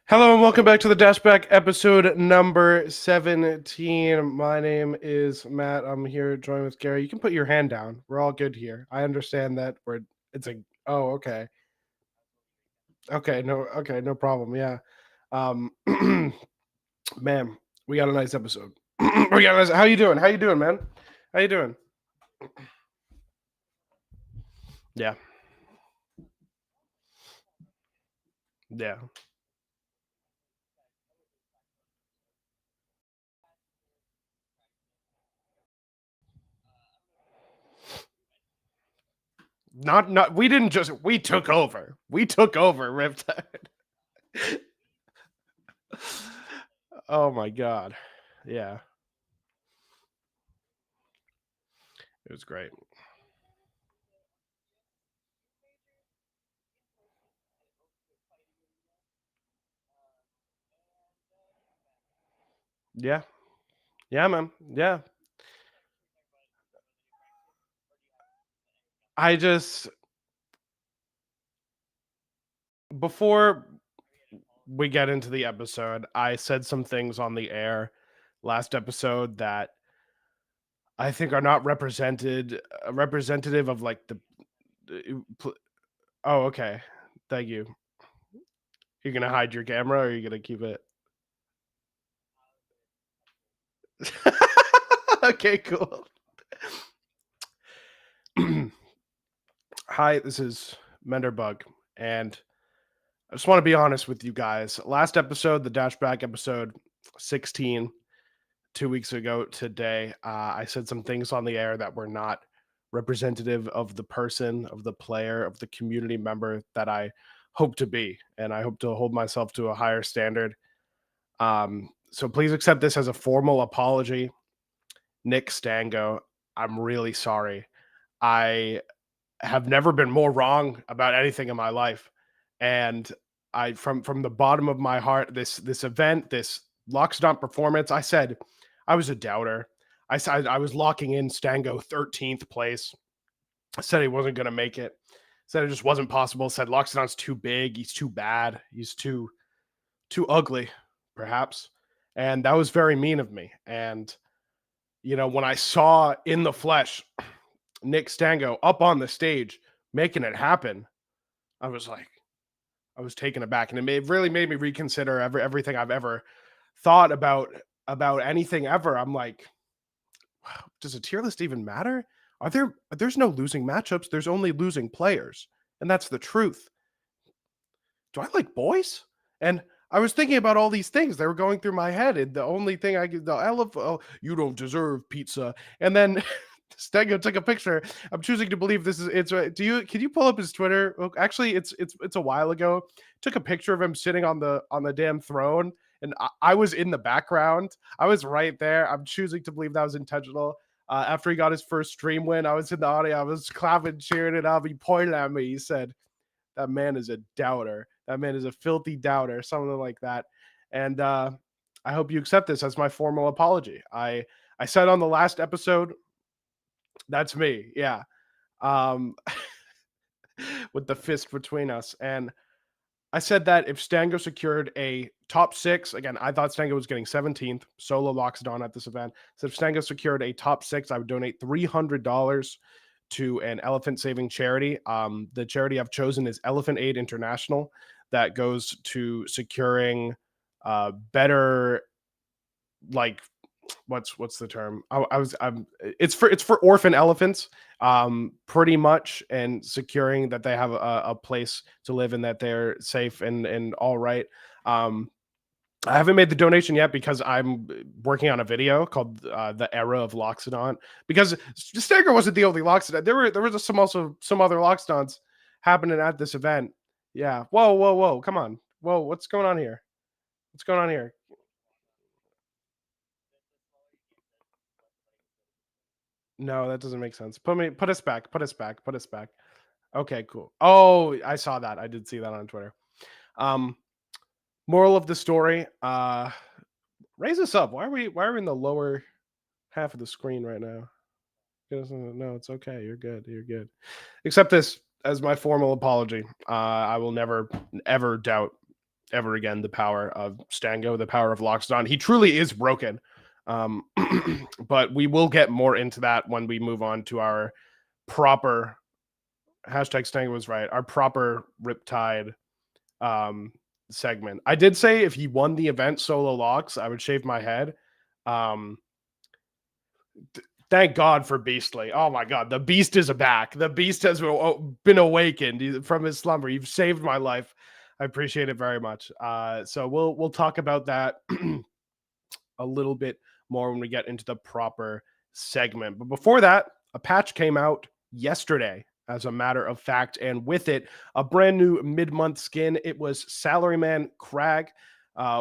Hello and welcome back to the DashBack episode number 17. My name is Matt. I'm here joined with Gary. You can put your hand down. We're all good here. I understand that okay. Okay, no problem. Yeah. Um man, we got a nice episode. How you doing? How you doing, man? How you doing? Yeah. Yeah. Not we didn't just we took over. We took over Riptide. Oh my god. Yeah. It was great. Yeah. Yeah, man. Yeah. I just before we get into the episode, I said some things on the air last episode that I think are not representative of like the oh, okay. Thank you. You're going to hide your camera or are you going to keep it? Okay, cool. Hi, this is Menderbug, and I just want to be honest with you guys. Last episode, the DashBack episode 16, 2 weeks ago today, I said some things on the air that were not representative of the person, of the player, of the community member that I hope to be. And I hope to hold myself to a higher standard. So please accept this as a formal apology. Nick Stango, I'm really sorry. I have never been more wrong about anything in my life. And I from the bottom of my heart, this event, this Lockstop performance, I said I was a doubter. I said I was locking in Stango 13th place. I said he wasn't gonna make it. Said it just wasn't possible. Said Lockstown's too big, he's too bad, he's too ugly, perhaps. And that was very mean of me. And when I saw in the flesh Nick Stango up on the stage making it happen, I was like, I was taken aback, and it really made me reconsider everything I've ever thought about anything ever. I'm like, wow, does a tier list even matter? There's no losing matchups. There's only losing players, and that's the truth. Do I like boys? And I was thinking about all these things that were going through my head, and the only thing I love, oh, you don't deserve pizza, and then Stego took a picture. I'm choosing to believe this is it's. Can you pull up his Twitter? Well, actually, it's a while ago. Took a picture of him sitting on the damn throne, and I was in the background. I was right there. I'm choosing to believe that was intentional. After he got his first stream win, I was in the audio. I was clapping, cheering it up. He pointed at me. He said, "That man is a doubter. That man is a filthy doubter," something like that. And I hope you accept this as my formal apology. I said on the last episode, that's me. Yeah. Um, with the fist between us. And I said that if Stango secured a top six, again, I thought Stango was getting 17th, solo Loxodon at this event. So if Stango secured a top six, I would donate $300 to an elephant saving charity. The charity I've chosen is Elephant Aid International, that goes to securing better, like, what's the term? It's for orphan elephants, pretty much, and securing that they have a place to live and that they're safe and all right. I haven't made the donation yet because I'm working on a video called "The Era of Loxodon." Because Stagger wasn't the only Loxodon. There was some other Loxodons happening at this event. Yeah. Whoa! Come on. Whoa! What's going on here? What's going on here? No, that doesn't make sense. Put us back. Put us back. Put us back. Okay, cool. Oh, I saw that. I did see that on Twitter. Um, Moral of the story: raise us up. Why are we in the lower half of the screen right now? No, it's okay. You're good. You're good. Accept this as my formal apology. I will never ever doubt ever again the power of Stango, the power of Loxodon. He truly is broken. But we will get more into that when we move on to our proper hashtag Stango was right, our proper Riptide segment. I did say if he won the event solo locks, I would shave my head. Thank God for Beastly. Oh my God, the Beast is back. The Beast has been awakened from his slumber. You've saved my life. I appreciate it very much. So we'll talk about that a little bit more when we get into the proper segment. But before that, a patch came out yesterday, as a matter of fact, and with it, a brand new mid-month skin. It was Salaryman Kragg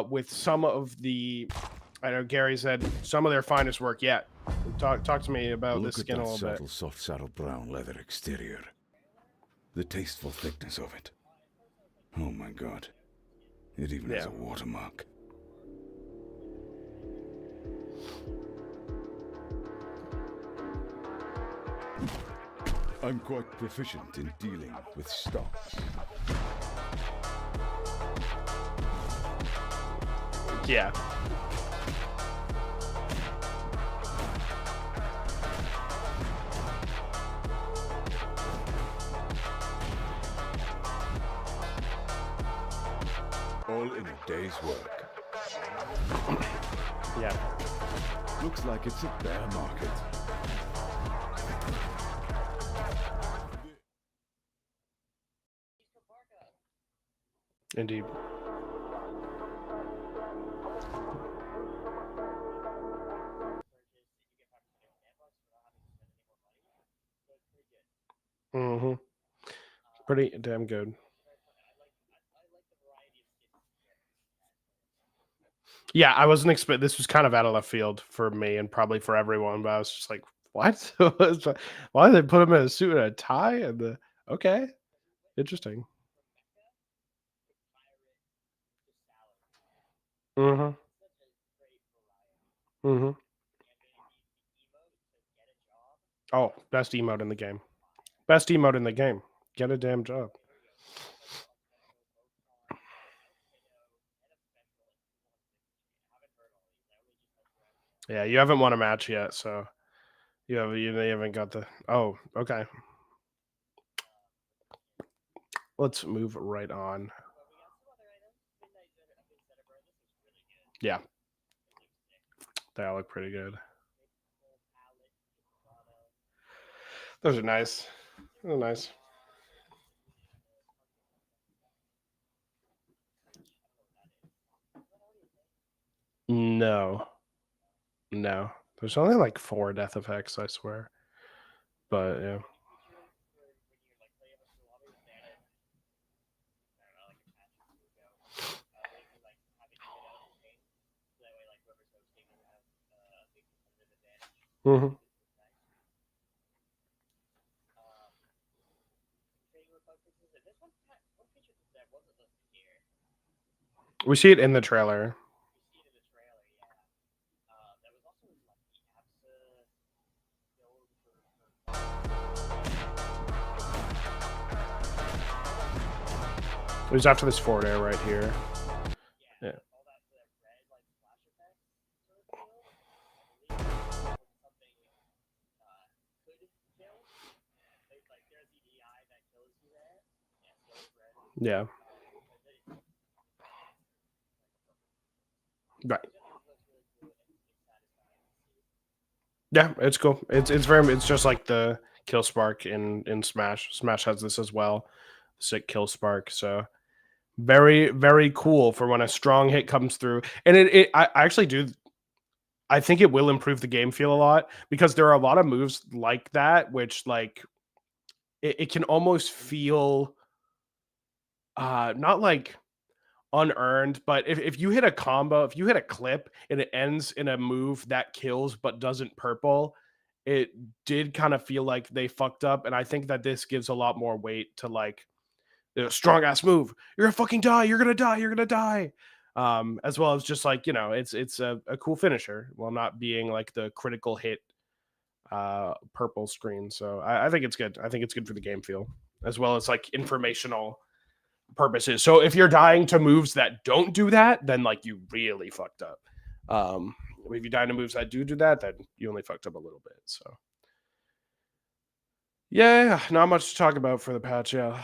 with some of the, I know Gary said, some of their finest work yet. Talk to me about this skin a little bit. Soft saddle brown leather exterior. The tasteful thickness of it. Oh my God. It even has a watermark. I'm quite proficient in dealing with stocks. Yeah. All in a day's work. Yeah. Looks like it's a bear market. Indeed. Mm-hmm. Pretty damn good. Yeah, I wasn't expecting. This was kind of out of left field for me and probably for everyone, but I was just like, "What? Why did they put him in a suit and a tie?" And the okay, interesting. Mm-hmm. Mm-hmm. Oh, best emote in the game. Best emote in the game. Get a damn job. Yeah, you haven't won a match yet, so you haven't got the. Oh, okay. Let's move right on. Yeah, they all look pretty good. Those are nice. They're nice. No. No. There's only like 4 death effects, I swear. But yeah. Mm-hmm. We see it in the trailer. It was after this forward air right here. Yeah. Yeah. Right. Yeah, it's cool. It's just like the kill spark in Smash. Smash has this as well. Sick kill spark. So very, very cool for when a strong hit comes through. And I actually do. I think it will improve the game feel a lot because there are a lot of moves like that, which like it can almost feel not like unearned, but if you hit a combo, if you hit a clip and it ends in a move that kills but doesn't purple, it did kind of feel like they fucked up. And I think that this gives a lot more weight to like strong ass move. You're gonna fucking die. You're gonna die. You're gonna die. As well as just like, you know, it's a cool finisher while not being like the critical hit purple screen. So I think it's good. I think it's good for the game feel as well as like informational purposes. So if you're dying to moves that don't do that, then like you really fucked up. If you die to moves that do that, then you only fucked up a little bit. So yeah, not much to talk about for the patch. Yeah.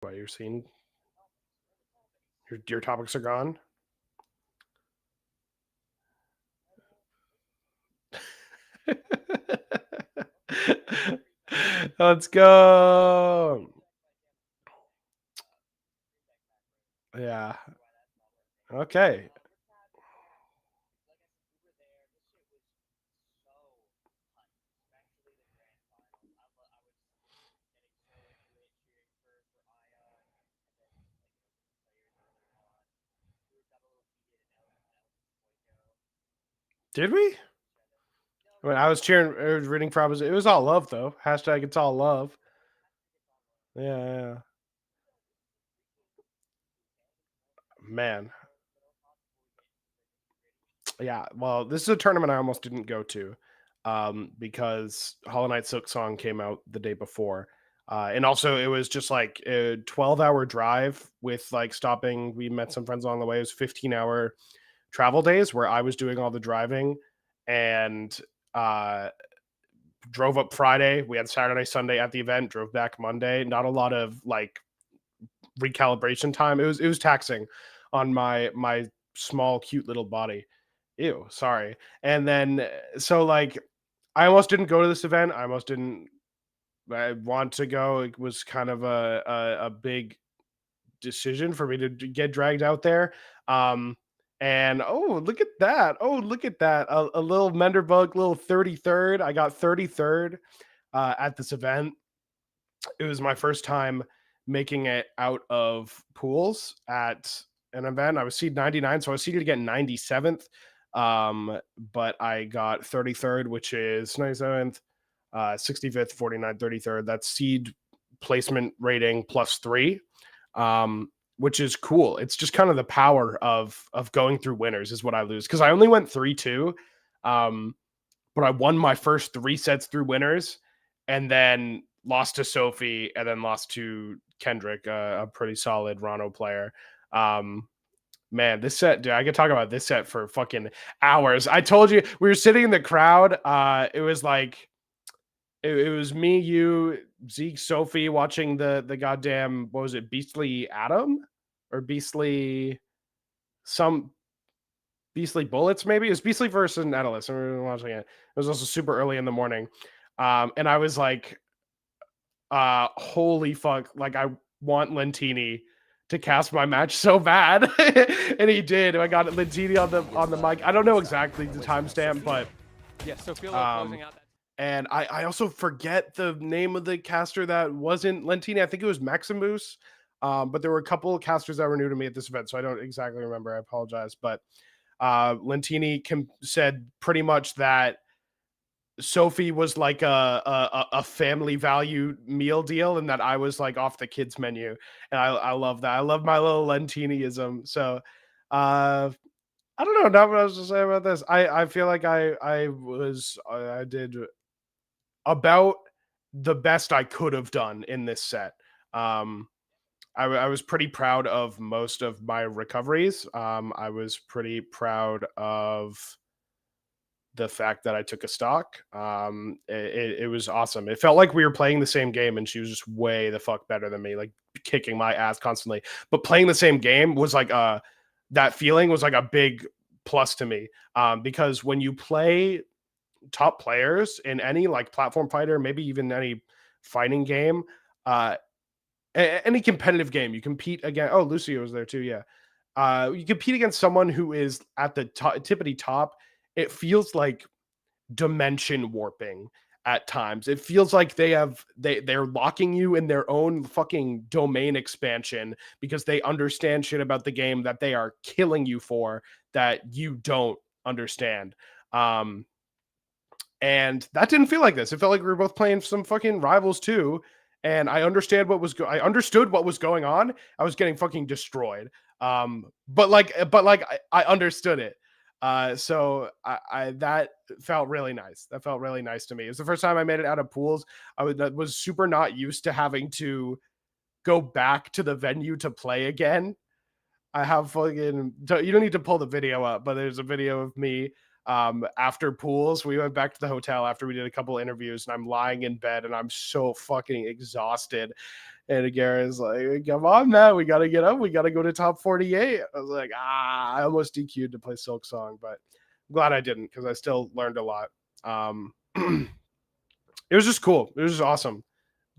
What you're seeing? Your topics are gone. Let's go. Yeah. Okay. Did we? I mean, I was cheering, I was rooting for opposite. It was all love though. Hashtag it's all love. Yeah. Man. Yeah. Well, this is a tournament I almost didn't go to because Hollow Knight Silk Song came out the day before. And also it was just like a 12-hour drive with like stopping. We met some friends along the way. It was 15-hour travel days where I was doing all the driving and drove up Friday. We had Saturday, Sunday at the event, drove back Monday. Not a lot of like recalibration time. It was taxing on my small, cute little body. Ew, sorry. And then so like I almost didn't go to this event. I almost didn't want to go. It was kind of a big decision for me to get dragged out there. And oh, look at that. Oh, look at that. A little Menderbug, little 33rd. I got 33rd at this event. It was my first time making it out of pools at an event. I was seed 99, so I was seeded to get 97th. But I got 33rd, which is 97th, 65th, 49th, 33rd. That's seed placement rating +3. Which is cool. It's just kind of the power of going through winners is what I lose, because I only went 3-2, but I won my first 3 sets through winners, and then lost to Sophie, and then lost to Kendrick, a pretty solid Rano player. Man, this set, dude, I could talk about this set for fucking hours. I told you we were sitting in the crowd. It was like it was me, you, Zeke, Sophie watching the goddamn, what was it, Beastly Atom or Beastly Bullets, maybe? It was Beastly versus Nautilus, and we were watching it. It was also super early in the morning. And I was like, holy fuck, like I want Lentini to cast my match so bad. And he did. I got Lentini on the mic. I don't know exactly the timestamp, but yeah, so feel like closing out that. And I also forget the name of the caster that wasn't Lentini. I think it was Maximus. But there were a couple of casters that were new to me at this event, so I don't exactly remember. I apologize. But Lentini said pretty much that Sophie was like a family value meal deal, and that I was like off the kids menu. And I love that. I love my little Lentiniism. So I don't know. Not what I was to say about this. I feel like I did about the best I could have done in this set. I was pretty proud of most of my recoveries. I was pretty proud of the fact that I took a stock. It was awesome. It felt like we were playing the same game, and she was just way the fuck better than me, like kicking my ass constantly. But playing the same game was like that feeling was like a big plus to me, because when you play top players in any like platform fighter, maybe even any fighting game, any competitive game, you compete against. Oh, Lucio was there too. Yeah, you compete against someone who is at the tippity top. It feels like dimension warping at times. It feels like they're locking you in their own fucking domain expansion because they understand shit about the game that they are killing you for, that you don't understand. And that didn't feel like this. It felt like we were both playing some fucking Rivals too, and I understood what was going on. I was getting fucking destroyed. But I understood it. So I that felt really nice. That felt really nice to me. It was the first time I made it out of pools. I was super not used to having to go back to the venue to play again. I have fucking, you don't need to pull the video up, but there's a video of me after pools. We went back to the hotel after we did a couple interviews, and I'm lying in bed and I'm so fucking exhausted. And Garen's like, come on, man, we got to get up. We got to go to top 48. I was like, I almost DQ'd to play Silk Song, but I'm glad I didn't because I still learned a lot. It was just cool. It was just awesome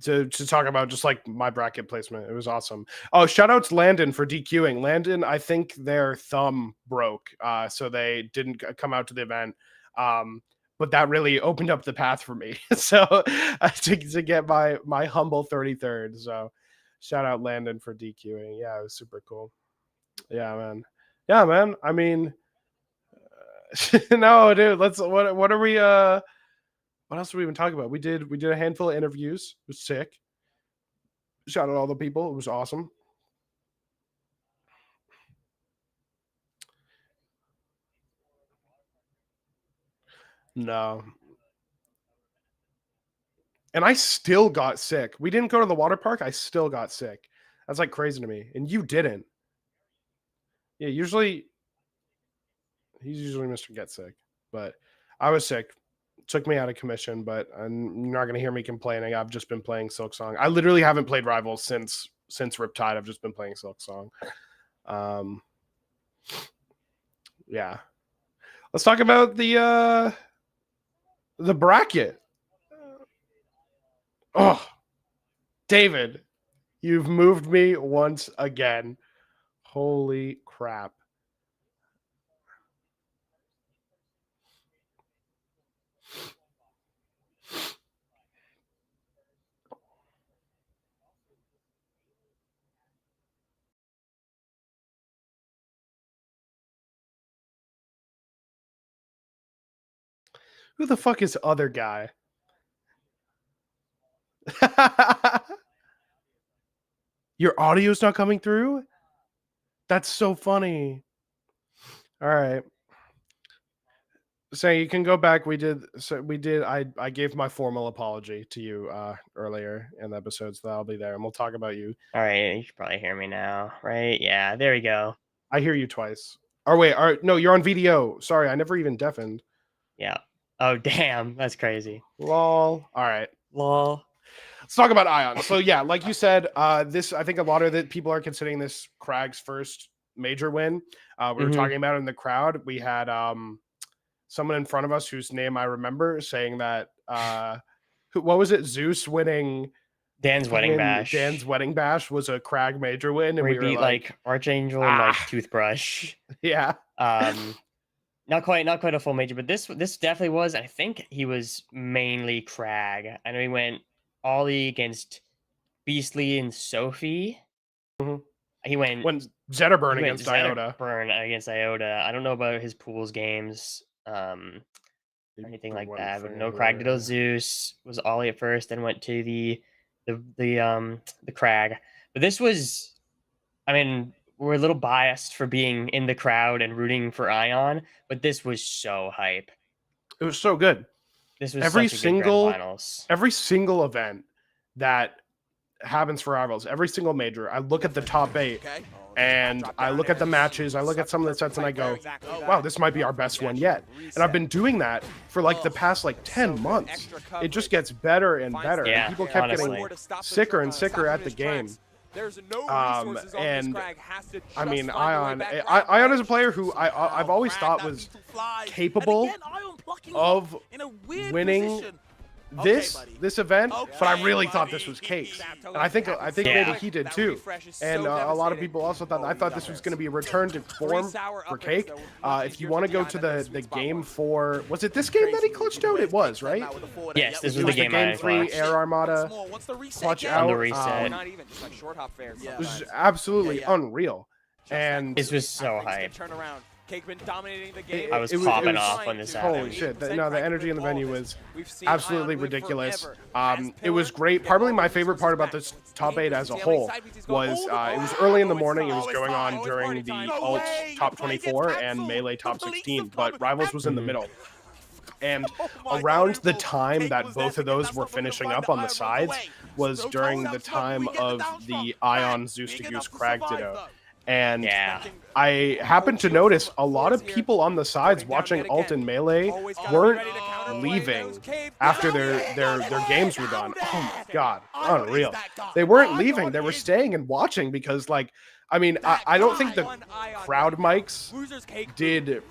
to talk about just like my bracket placement. It was awesome. Oh, shout out to Landon for DQing. Landon, I think their thumb broke, so they didn't come out to the event. But that really opened up the path for me. So to get my humble 33rd. So shout out Landon for DQing. Yeah, it was super cool. Yeah, man. Yeah, man. I mean, no, dude. Let's. What are we? What else did we even talk about? We did a handful of interviews. It was sick. Shout out all the people. It was awesome. No. And I still got sick. We didn't go to the water park. I still got sick. That's like crazy to me. And you didn't. Yeah, he's usually Mr. Get Sick. But I was sick. Took me out of commission, but I'm not going to hear me complaining. I've just been playing Silk Song. I literally haven't played Rivals since Riptide. I've just been playing Silk Song. Yeah. Let's talk about the bracket. Oh, David, you've moved me once again. Holy crap. Who the fuck is other guy? Your audio's not coming through? That's so funny. All right. So you can go back. I gave my formal apology to you earlier in the episode, so I'll be there and we'll talk about you. All right, you should probably hear me now, right? Yeah, there we go. I hear you twice. Oh wait, no, you're on VDO. Sorry, I never even deafened. Yeah. Oh damn, that's crazy. Lol. All right. Lol. Let's talk about I0N. So yeah, like you said, I think a lot of the people are considering this Kragg's first major win. We were talking about it in the crowd. We had someone in front of us whose name I remember saying that what was it? Zeus winning Dan's wedding bash. Dan's wedding bash was a Kragg major win, and we beat like Archangel and like Toothbrush. Yeah. Not quite a full major, but this definitely was. I think he was mainly Kragg. I know he went Ollie against Beastly and Sophie. He went Zetterburn against Iota. I don't know about his pools games, anything like that. But no, Kragg did Zeus, was Ollie at first, then went to the Kragg. But this was, I mean, we're a little biased for being in the crowd and rooting for I0N, but this was so hype. It was so good. This was every such a good grand finals. Every single event that happens for Rivals, every single major, I look at the top 8 and I look at the matches, I look at some of the sets and I go, wow, this might be our best one yet. And I've been doing that for like the past like 10 months. It just gets better and better. Yeah, and people kept getting sicker and sicker at the game. And I mean, I0N is a player who I've always thought was capable of winning this event, but I really thought this was Cakes, and I think maybe he did too. And a lot of people also thought. I thought this was going to be a return to form for Cake. If you want to go to the game 4, was it this game that he clutched out? It was, right? Yes, this was the game 3 Air Armada clutch out on the reset. It was absolutely unreal, and this was so hype. Kragg been dominating the game. I was popping off when this happened. Holy shit! No, the energy in the venue was absolutely ridiculous. It was great. Probably my favorite part about this top 8 as a whole was it was early in the morning. It was going on during the alt top 24 and melee top 16, but Rivals was in the middle. And around the time that both of those were finishing up on the sides was during the time of the I0N Zeus to Goose Kragg ditto. And Yeah. I happened to notice a lot of people on the sides watching alt and melee weren't leaving after their games were done. Oh my god, unreal. They weren't leaving, they were staying and watching because, like, I mean, I don't think the crowd mics did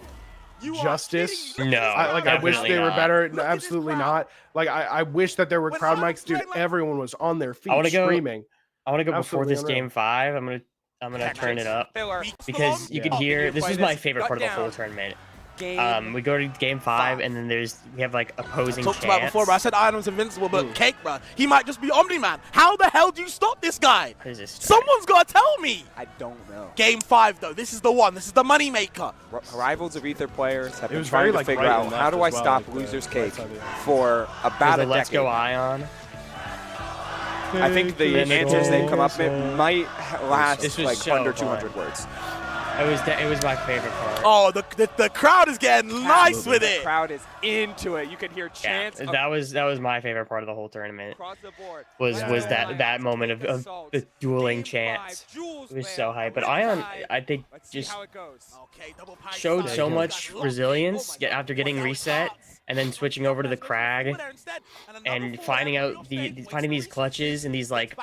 justice. No, I wish they were not. better. No, absolutely not. Like, I wish that there were crowd mics, dude. Everyone was on their feet screaming. I want to go before Absolutely this unreal. game 5. I'm gonna turn it up because you could hear. This is my favorite part of the whole tournament. We go to game 5 and then we have like opposing Talked chants. about before, bro. I said I0N was invincible, but Kragg, bro, he might just be Omni-Man. How the hell do you stop this guy? What is this start? Someone's got to tell me. I don't know. Game 5, though. This is the one. This is the money maker. Rivals of Aether players have It been was trying very, to like, figure right out and how left do I as well, stop like the Loser's right Cake side, yeah. for about There's a a Let's decade. Go I0N. I think the answers they've come up with might last This was like so under fun. 200 words. It was my favorite part. Oh, the crowd is getting nice with The it. crowd is into it. You can hear Yeah, chants. that was my favorite part of the whole tournament. Across the board. Was that moment of the dueling chants. It was so hype. But I0N, I think, Let's see just how it goes. Okay, double pie showed side. so much resilience after getting reset and then switching over to the Kragg and finding out finding these clutches and these, like,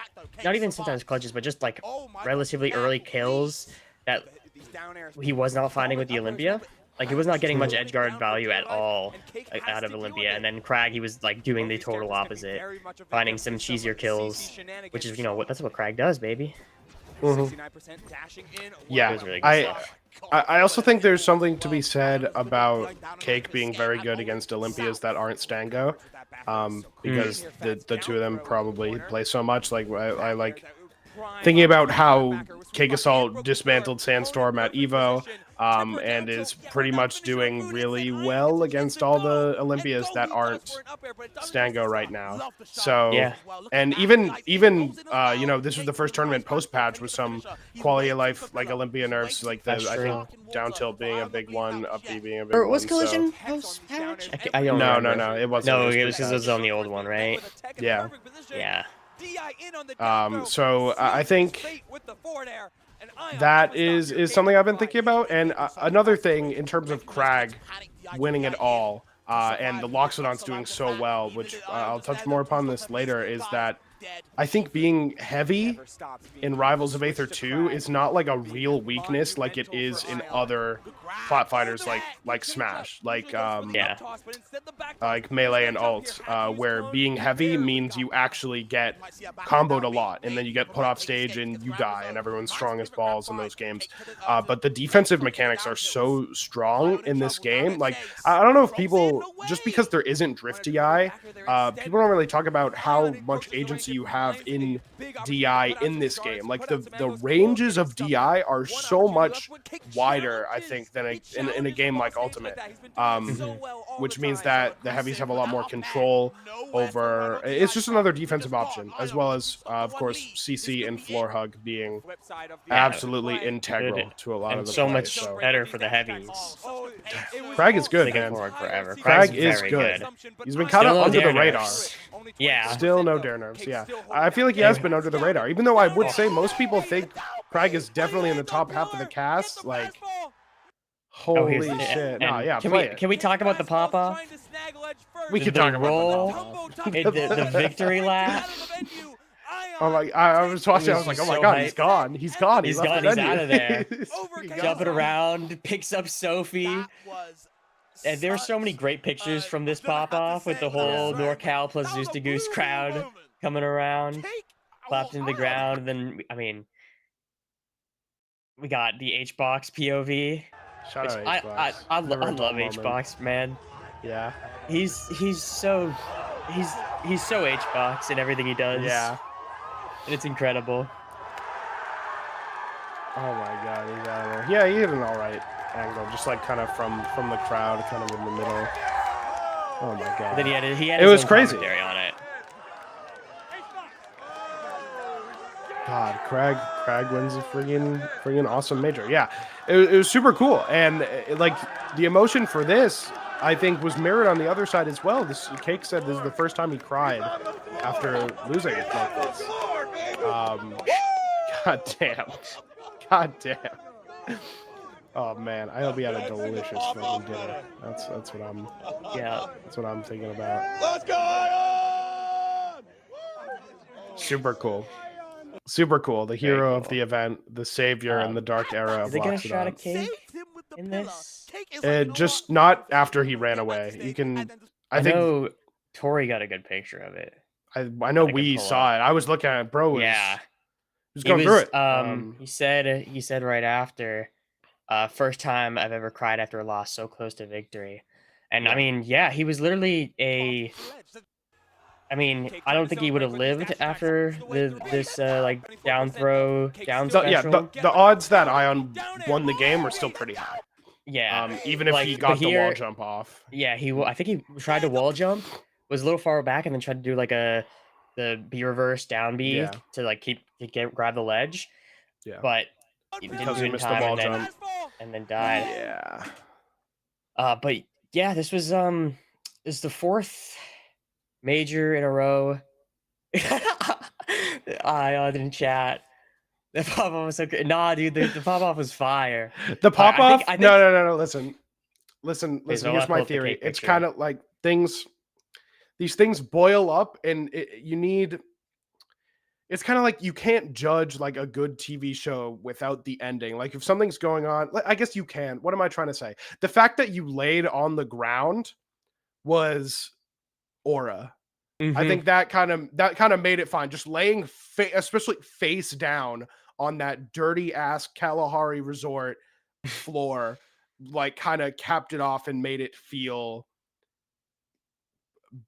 not even sometimes clutches, but just like relatively early kills that he was not finding with the Olympia. Like, he was not getting much edgeguard value at all, like, out of Olympia. And then Kragg, he was like doing the total opposite, finding some cheesier kills, which is, you know, that's what Kragg does, baby. Yeah, It was really good stuff. I also think there's something to be said about Kragg being very good against Olympias that aren't Stango, because the two of them probably play so much. Like, I like thinking about how Kragg Assault dismantled Sandstorm at Evo, and is pretty much doing really well against all the Olympias that aren't Stango right now. So, Yeah. and even you know, this was the first tournament post patch with some quality of life like Olympia nerfs, like That's I true. think down tilt being a big one, up B being a big Or one. was so- Collision post patch? I don't No, remember. no, it wasn't. No, was it was because it pre-patch. was on the old one, right? Yeah. Yeah. So I think that is something I've been thinking about. And another thing in terms of Kragg winning it all, and the Loxodon's doing so well, which I'll touch more upon this later, is that I think being heavy in Rivals of Aether II is not like a real weakness like it is in other plot fighters like Smash, like Melee and Alt, where being heavy means you actually get comboed a lot, and then you get put off stage and you die, and everyone's strong as balls in those games. But the defensive mechanics are so strong in this game. Like, I don't know if people, just because there isn't Drift DI, people don't really talk about how much agency you have in DI in this game. Like, the ranges of DI are so much wider, I think, than in a game like Ultimate, which means that the heavies have a lot more control over. It's just another defensive option, as well as of course CC and Floor Hug being absolutely integral to a lot of And the so play, much so. better for the heavies. Kragg is good, Looking man. forward forever. Kragg Kragg's is very good. He's been kind of Still no under the dare radar. nerfs. Yeah. Still no dare nerfs, yeah. I feel like he has been under the radar, even though I would say most people think Kragg is definitely in the top half of the cast. Like, holy shit. Nah, yeah, play it. Can we talk about the pop-off? We could the talk about roll, the victory lap. Oh my! I was watching. I was like, "Oh my so god, hype. he's gone! He's gone! He's left gone, the he's venue." out of there. He gone. Jumping around, picks up Sophie. And there were so many great pictures from this pop-off with the whole NorCal plus Zeus to Goose crowd coming around, clapped into the ground. And then, I mean, we got the H-Box POV. Shout Which out I H-Box. Never a dull love moment. H-Box, man. Yeah. He's so H-Box in everything he does. Yeah. And it's incredible. Oh my god, he's out of there. Yeah, he did an all right. angle, just like kind of from the crowd, kind of in the middle. Oh my god! Then he had It his was own crazy. commentary on it. God, Kragg wins a friggin' awesome major. Yeah, it was super cool, and like the emotion for this, I think, was mirrored on the other side as well. This Cake said this is the first time he cried after losing like this. God damn. Oh man, I hope he had a delicious fucking dinner. That's what I'm thinking about. Let's go, I0N! Super cool. Super cool. The Very hero of cool. the event, the savior in the dark era Did of they get a Locked It shot Up. of Cake Saved him with the in pillar. this? Cake is like, you know Just what? not after he ran away. You can. I I think know Tori got a good picture of it. I know I can we pull saw up. it. I was looking at it, bro. Yeah. Was going through it. He said right after, first time I've ever cried after a loss so close to victory. And I Yeah. mean, yeah, he was literally I mean, I don't think he would have lived after this like down throw down So, special. yeah, the odds that I0N won the game are still pretty high. Yeah, Even if like, he but got the wall here- jump off. yeah, I think he tried to wall jump, was a little far back, and then tried to do like the B reverse down B Yeah. to like grab the ledge. Yeah. But he didn't Because do he it in missed the time wall and then, jump. and then died. Yeah. But yeah, this was this is the fourth major in a row. I didn't chat. The pop off was so good. Nah, dude, the pop off was fire. The pop I off. think- No. Listen. so I Here's wanna pull my up the theory. Cake It's picture. kind of like things. These things boil up, and you need. It's kind of like you can't judge like a good TV show without the ending. Like if something's going on, I guess you can. What am I trying to say? The fact that you laid on the ground was aura. I Mhm. think that kind of made it fine. Just laying, especially face down on that dirty ass Kalahari Resort floor, like kind of capped it off and made it feel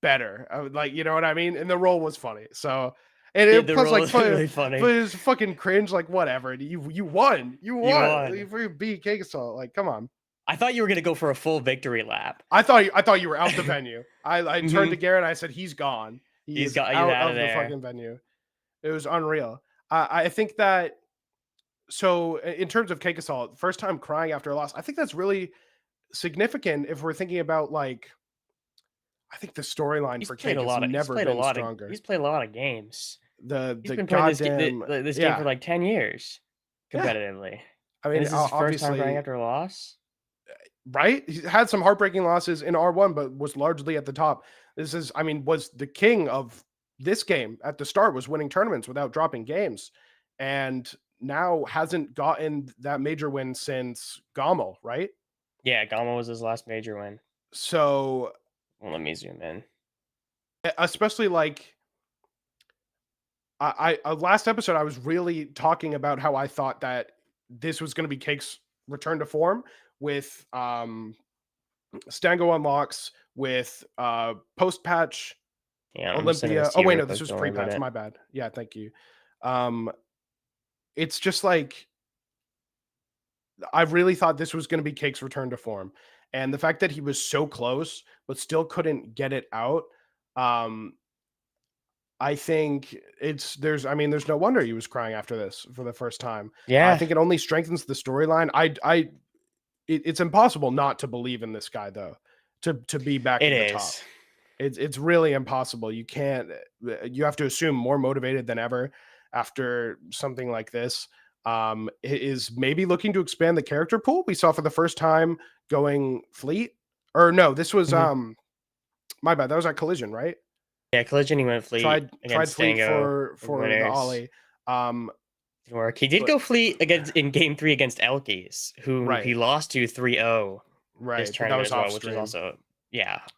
better. Like, you know what I mean? And the role was funny. So, and Yeah, it the plus role like was funny, really funny. but it's fucking cringe. Like whatever. You won. You won. won. For your B Cake Assault. Like, come on. I thought you were gonna go for a full victory lap. I thought you were out the venue. I turned to Mhm. Garrett. I said, "He's gone. He's out, out of of the there." fucking venue." It was unreal. I think that. So in terms of Cake Assault, first time crying after a loss, I think that's really significant if we're thinking about like. I think the storyline He's for played Cake a has lot of never been he's stronger. played a lot of games. The He's been playing goddamn this yeah. game for like 10 years Yeah. competitively. I And mean, this is his first time crying obviously, after a loss. right? He had some heartbreaking losses in R1, but was largely at the top. Was the king of this game at the start, was winning tournaments without dropping games, and now hasn't gotten that major win since Gommel, right? Yeah, Gama was his last major win. So, Well, let me zoom in. especially like, I last episode, I was really talking about how I thought that this was going to be Cake's return to form with Stango unlocks, with post patch Yeah, I'm just sending Olympia. this to Oh you wait, real no, this quick, was don't worry about pre-patch. it. My bad. Yeah, thank you. It's just like I really thought this was going to be Cake's return to form, and the fact that he was so close but still couldn't get it out. I think there's no wonder he was crying after this for the first time. Yeah, I think it only strengthens the storyline. It's impossible not to believe in this guy though. To be back it at the top. is. It's really impossible. You can't. You have to assume more motivated than ever after something like this. Is maybe looking to expand the character pool. We saw for the first time going Fleet, or no, this was my bad. That was at Collision, right? Yeah, Collision, he went Fleet Tried against Fleet Stango for the winners. Ollie. Didn't work. He did but- go Fleet in game 3 against Elkies, who Right. he lost to 3-0 Right, this but that tournament was as well, off which is stream. also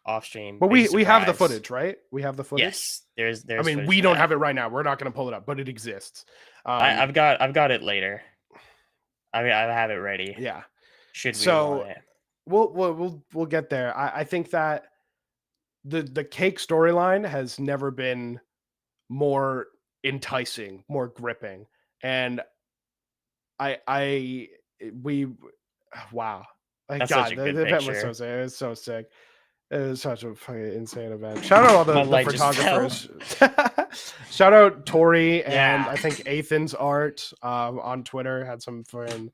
off stream. But Big we have the surprise. footage, right? We have the footage. Yes, there's. I mean, footage we for don't that. have it right now. We're not going to pull it up, but it exists. I've got it later. I mean, I have it ready. Yeah. Should we So, want it? We'll get there. I think that the Cake storyline has never been more enticing, more gripping, and wow, Like, That's God, such a good the event was picture. so sick. It was so sick. It was such a fucking insane event. Shout out all My the light just photographers. Shout out Tori and Yeah. I think Athen's art on Twitter had some fucking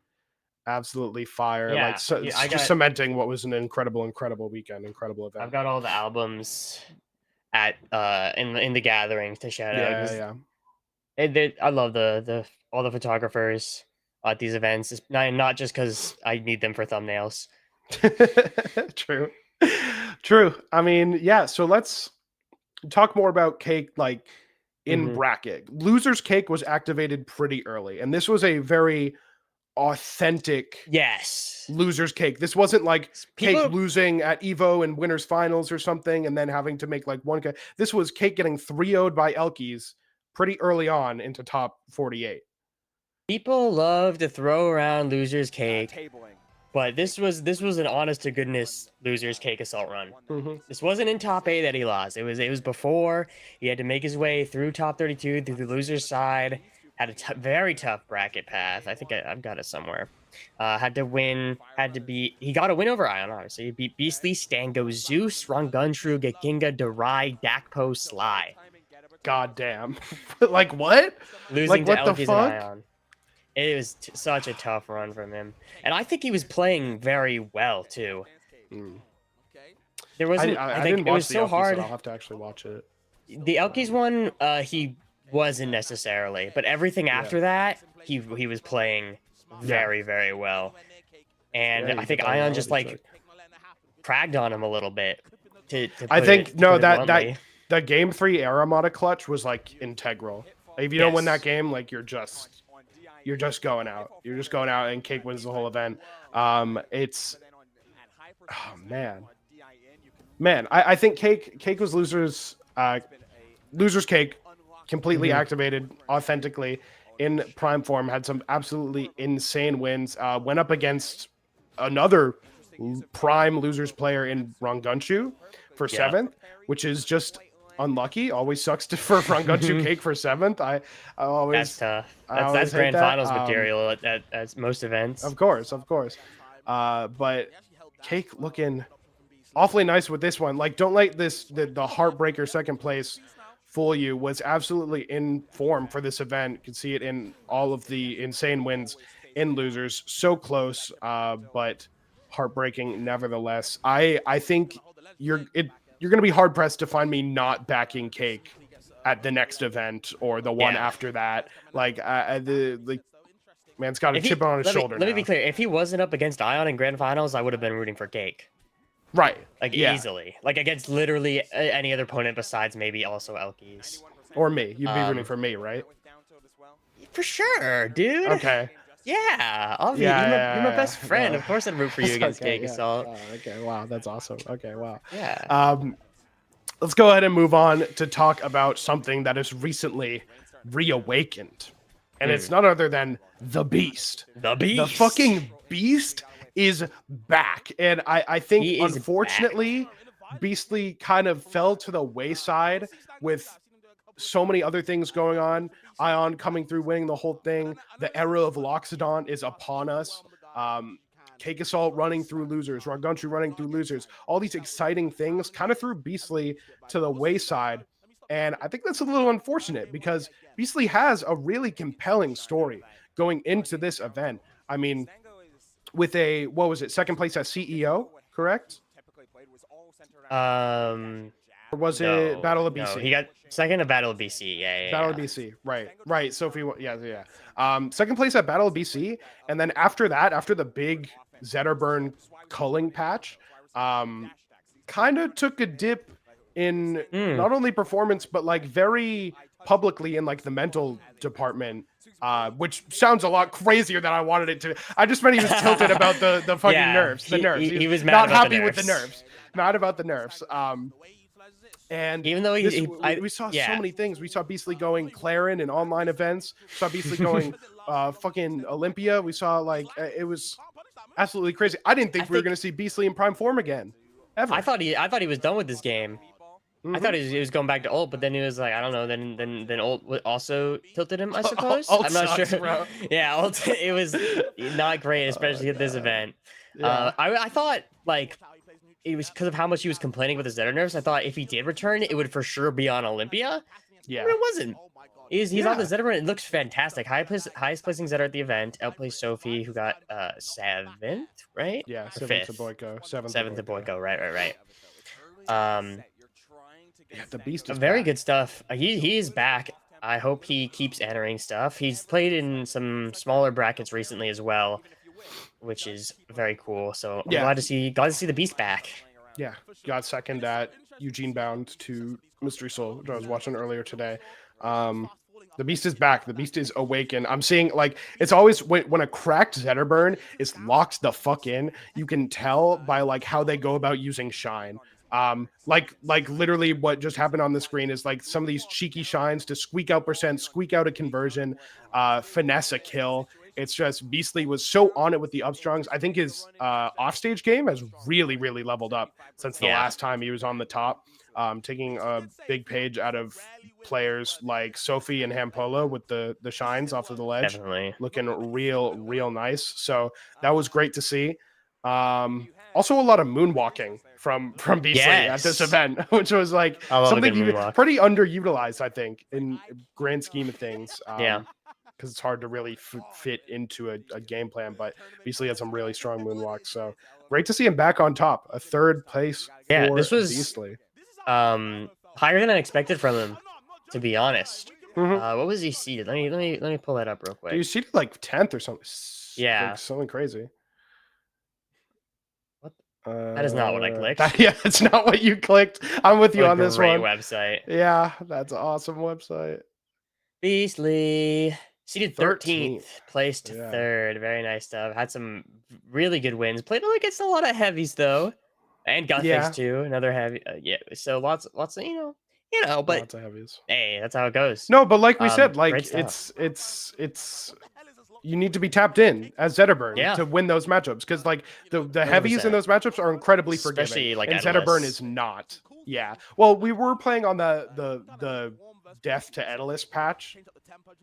absolutely fire. Yeah, Like so, I just got- cementing what was an incredible weekend, incredible event. I've got all the albums at in the gathering to shout out. Yeah, 'Cause yeah. I love the all the photographers at these events. It's not just because I need them for thumbnails. True. True. I mean, yeah, so let's talk more about cake like in Mhm. bracket. Loser's cake was activated pretty early, and this was a very authentic Yes. loser's cake. This wasn't like People- cake losing at Evo and winners finals or something and then having to make like one cake. This was cake getting 3-0'd by Elkies pretty early on into top 48. People love to throw around loser's cake, Tabling. but this was an honest to goodness loser's cake assault run. Mm-hmm. This wasn't in top 8 that he lost. It was before he had to make his way through top 32 through the loser's side. Had a very tough bracket path. I think I've got it somewhere. Had to win. He got a win over I0N, obviously. He beat Beastly, Stango, Zeus, Rangunshru, Gekinga, Darai, Dakpo, Sly. God damn. Like what? Losing Like, to what the Elkies fuck? and I0N. It was such a tough run from him. And I think he was playing very well, too. Mm. There wasn't... I think didn't it watch was the so Elkies, hard. I'll have to actually watch it. The Elkies one, he wasn't necessarily, but everything after that, he was playing very, very well. And Yeah, I think he played I0N well, just he like played. cragged on him a little bit. To I put think it, no, put it that bluntly. the game 3 Aramata clutch was like integral. Like, if you don't win that Yes. game, like you're just going out. You're just going out, and cake wins the whole event. It's oh man. I think cake was losers cake, completely activated authentically in prime form. Had some absolutely insane wins. Went up against another prime losers player in Rangunshru for 7th, which is just unlucky. Always sucks for Rangunshru cake for 7th. I always That's tough. I That's always hate grand that. finals material at most events. Of course. But cake looking awfully nice with this one. Like, don't let the heartbreaker second place fool you. Was absolutely in form for this event. You can see it in all of the insane wins in losers. So close, but heartbreaking nevertheless. I think you're going to be hard pressed to find me not backing cake at the next event or the one after that. Like the man's got a chip on his shoulder. Let me be clear. If he wasn't up against I0N in grand finals, I would have been rooting for cake. Right. Like Yeah. easily. Like against literally any other opponent besides maybe also Elkies. Or me. You'd be rooting for me, right? For sure, dude. Okay. Yeah, obviously. Yeah, You're my best yeah, friend. yeah. Of course I'd root for you against Okay, Cake yeah. Assault. Oh, okay, wow, that's awesome. Okay, wow. Yeah. Let's go ahead and move on to talk about something that is recently reawakened. And it's none other than the Beast. The Beast. The fucking Beast is back. And I think, He is unfortunately, Beastly kind of fell to the wayside with so many other things going on. I0N coming through, winning the whole thing. The era of Loxodon is upon us. Cake Assault running through losers. Rangunshru running through losers. All these exciting things kind of threw Beastly to the wayside. And I think that's a little unfortunate because Beastly has a really compelling story going into this event. I mean, with second place as CEO, correct? Or was it Battle of BC? No, he got second at Battle of BC. Yeah. Battle of BC, right. Sophie, yeah. Second place at Battle of BC, and then after that, after the big Zetterburn culling patch, kind of took a dip in not only performance but like very publicly in like the mental department, which sounds a lot crazier than I wanted it to. I just meant he was tilted about the fucking nerfs. The nerfs. He was mad not about happy the with the nerfs. nerfs. Not about the nerfs. And even though we saw so many things. We saw Beastly going Clarin in online events. We saw Beastly going fucking Olympia. We saw like it was absolutely crazy. I didn't think we were going to see Beastly in prime form again. Ever. I thought he was done with this game. I thought he was going back to ult, but then he was like, I don't know. Then ult also tilted him, I suppose. Ult I'm not sucks, sure. bro. Yeah, ult, it was not great, especially at this event. Yeah. I thought like it was because of how much he was complaining with his Zetter nerfs. I thought if he did return, it would for sure be on Olympia. Yeah. But it wasn't. He's on the Yeah. Zetter, and it looks fantastic. Highest placing Zetter at the event. Outplays Sophie, who got 7th, right? Yeah. Or 7th to 5th. Boyko. 7th to Boyko. Right. Yeah, the beast is Very back. good stuff. He is back. I hope he keeps entering stuff. He's played in some smaller brackets recently as well, which is very cool. So I'm Yeah. glad to see the beast back. Yeah, got second at Eugenebound to Mystery Soul, which I was watching earlier today. The beast is back. The beast is awakened. I'm seeing like it's always when a cracked Zetterburn is locked the fuck in, you can tell by like how they go about using shine. Like literally what just happened on the screen is like some of these cheeky shines to squeak out percent, squeak out a conversion, finesse a kill. It's just Beastly was so on it with the upstrongs. I think his offstage game has really leveled up since the last time he was on the top. Taking a big page out of players like Sophie and Hampolo with the shines off of the ledge. Definitely. Looking real nice. So that was great to see. Also a lot of moonwalking from Beastly at this event, which was like something pretty underutilized, I think, in grand scheme of things. Because it's hard to really fit into a game plan, but Beastly had some really strong moonwalks. So great to see him back on top. A 3rd place for this was Beastly. Higher than I expected from him, to be honest. Mhm. What was he seeded? Let me pull that up real quick. You seeded like 10th or something. Yeah. Like something crazy. That is not what I clicked. Yeah, it's not what you clicked. I'm with you on this one. Great website. Yeah, that's an awesome website. Beastly. Seeded 13th, 13th. placed 3rd. Very nice stuff. Had some really good wins. Played against a lot of heavies though, and Gutface too. Another heavy. So lots of you know, but lots of heavies. Hey, that's how it goes. No, but like we said, like it's you need to be tapped in as Zetterburn to win those matchups because like the heavies in those matchups are incredibly forgiving, especially like and Zetterburn is not. Yeah, well, we were playing on the Death to Edelus patch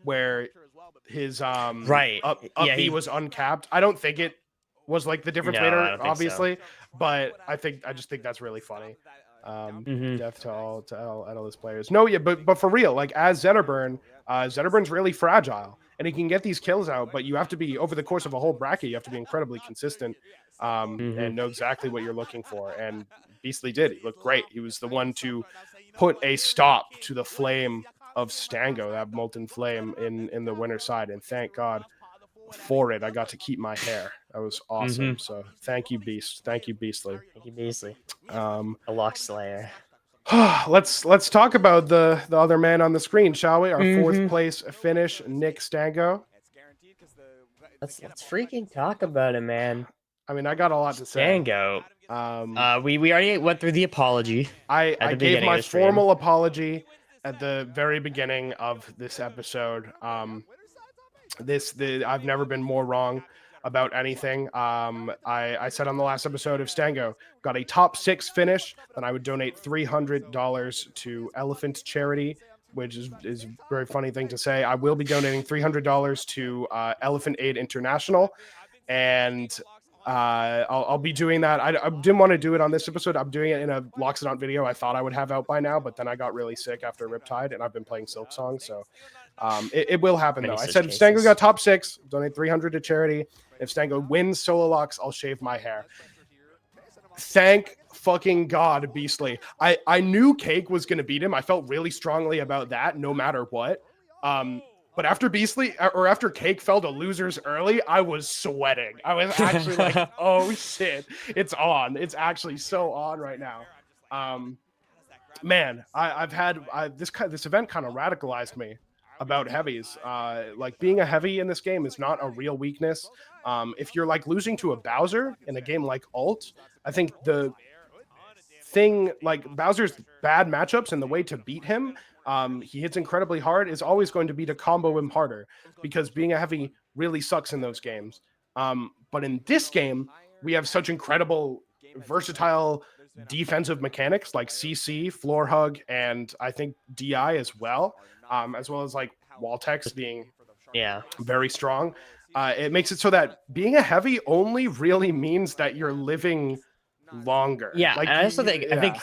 where his up B was uncapped. I don't think it was like the difference maker, obviously, but I just think that's really funny. Death to all Edelus players. No, yeah, but for real, like as Zetterburn, Zetterburn's really fragile and he can get these kills out, but you have to be over the course of a whole bracket, you have to be incredibly consistent and know exactly what you're looking for. And Beastly did. He looked great. He was the one to put a stop to the flame of Stango, that molten flame in the winner's side. And thank God for it. I got to keep my hair. That was awesome. So thank you, Beast. Thank you, Beastly. Thank you, Beastly. A lock slayer. Let's talk about the other man on the screen, shall we? Our 4th place finish, Nick Stango. Let's freaking talk about it, man. I mean, I got a lot to say. Stango. We already went through the apology. I gave my formal apology at the very beginning of this episode. I've never been more wrong about anything. I said on the last episode, if Stango got a top 6 finish, then I would donate $300 to Elephant Charity, which is a very funny thing to say. I will be donating $300 to Elephant Aid International, and I'll be doing that. I didn't want to do it on this episode. I'm doing it in a Loxodont video I thought I would have out by now, but then I got really sick after Riptide, and I've been playing Silk Song, so it will happen though. I said if Stango got top 6, donate $300 to charity. If Stango wins solo locks, I'll shave my hair. Thank fucking God, Beastly. I knew Cake was going to beat him. I felt really strongly about that, no matter what. But after Beastly or after Cake fell to losers early, I was sweating. I was actually like, oh shit, it's on. It's actually so on right now. Man, this event kind of radicalized me about heavies. Like being a heavy in this game is not a real weakness. If you're like losing to a Bowser in a game like Ult, I think the thing like Bowser's bad matchups and the way to beat him, he hits incredibly hard, is always going to be to combo him harder because being a heavy really sucks in those games. But in this game, we have such incredible, versatile defensive mechanics like CC, floor hug, and I think DI as well as like wall text being very strong. It makes it so that being a heavy only really means that you're living longer. Yeah, like and I also think I think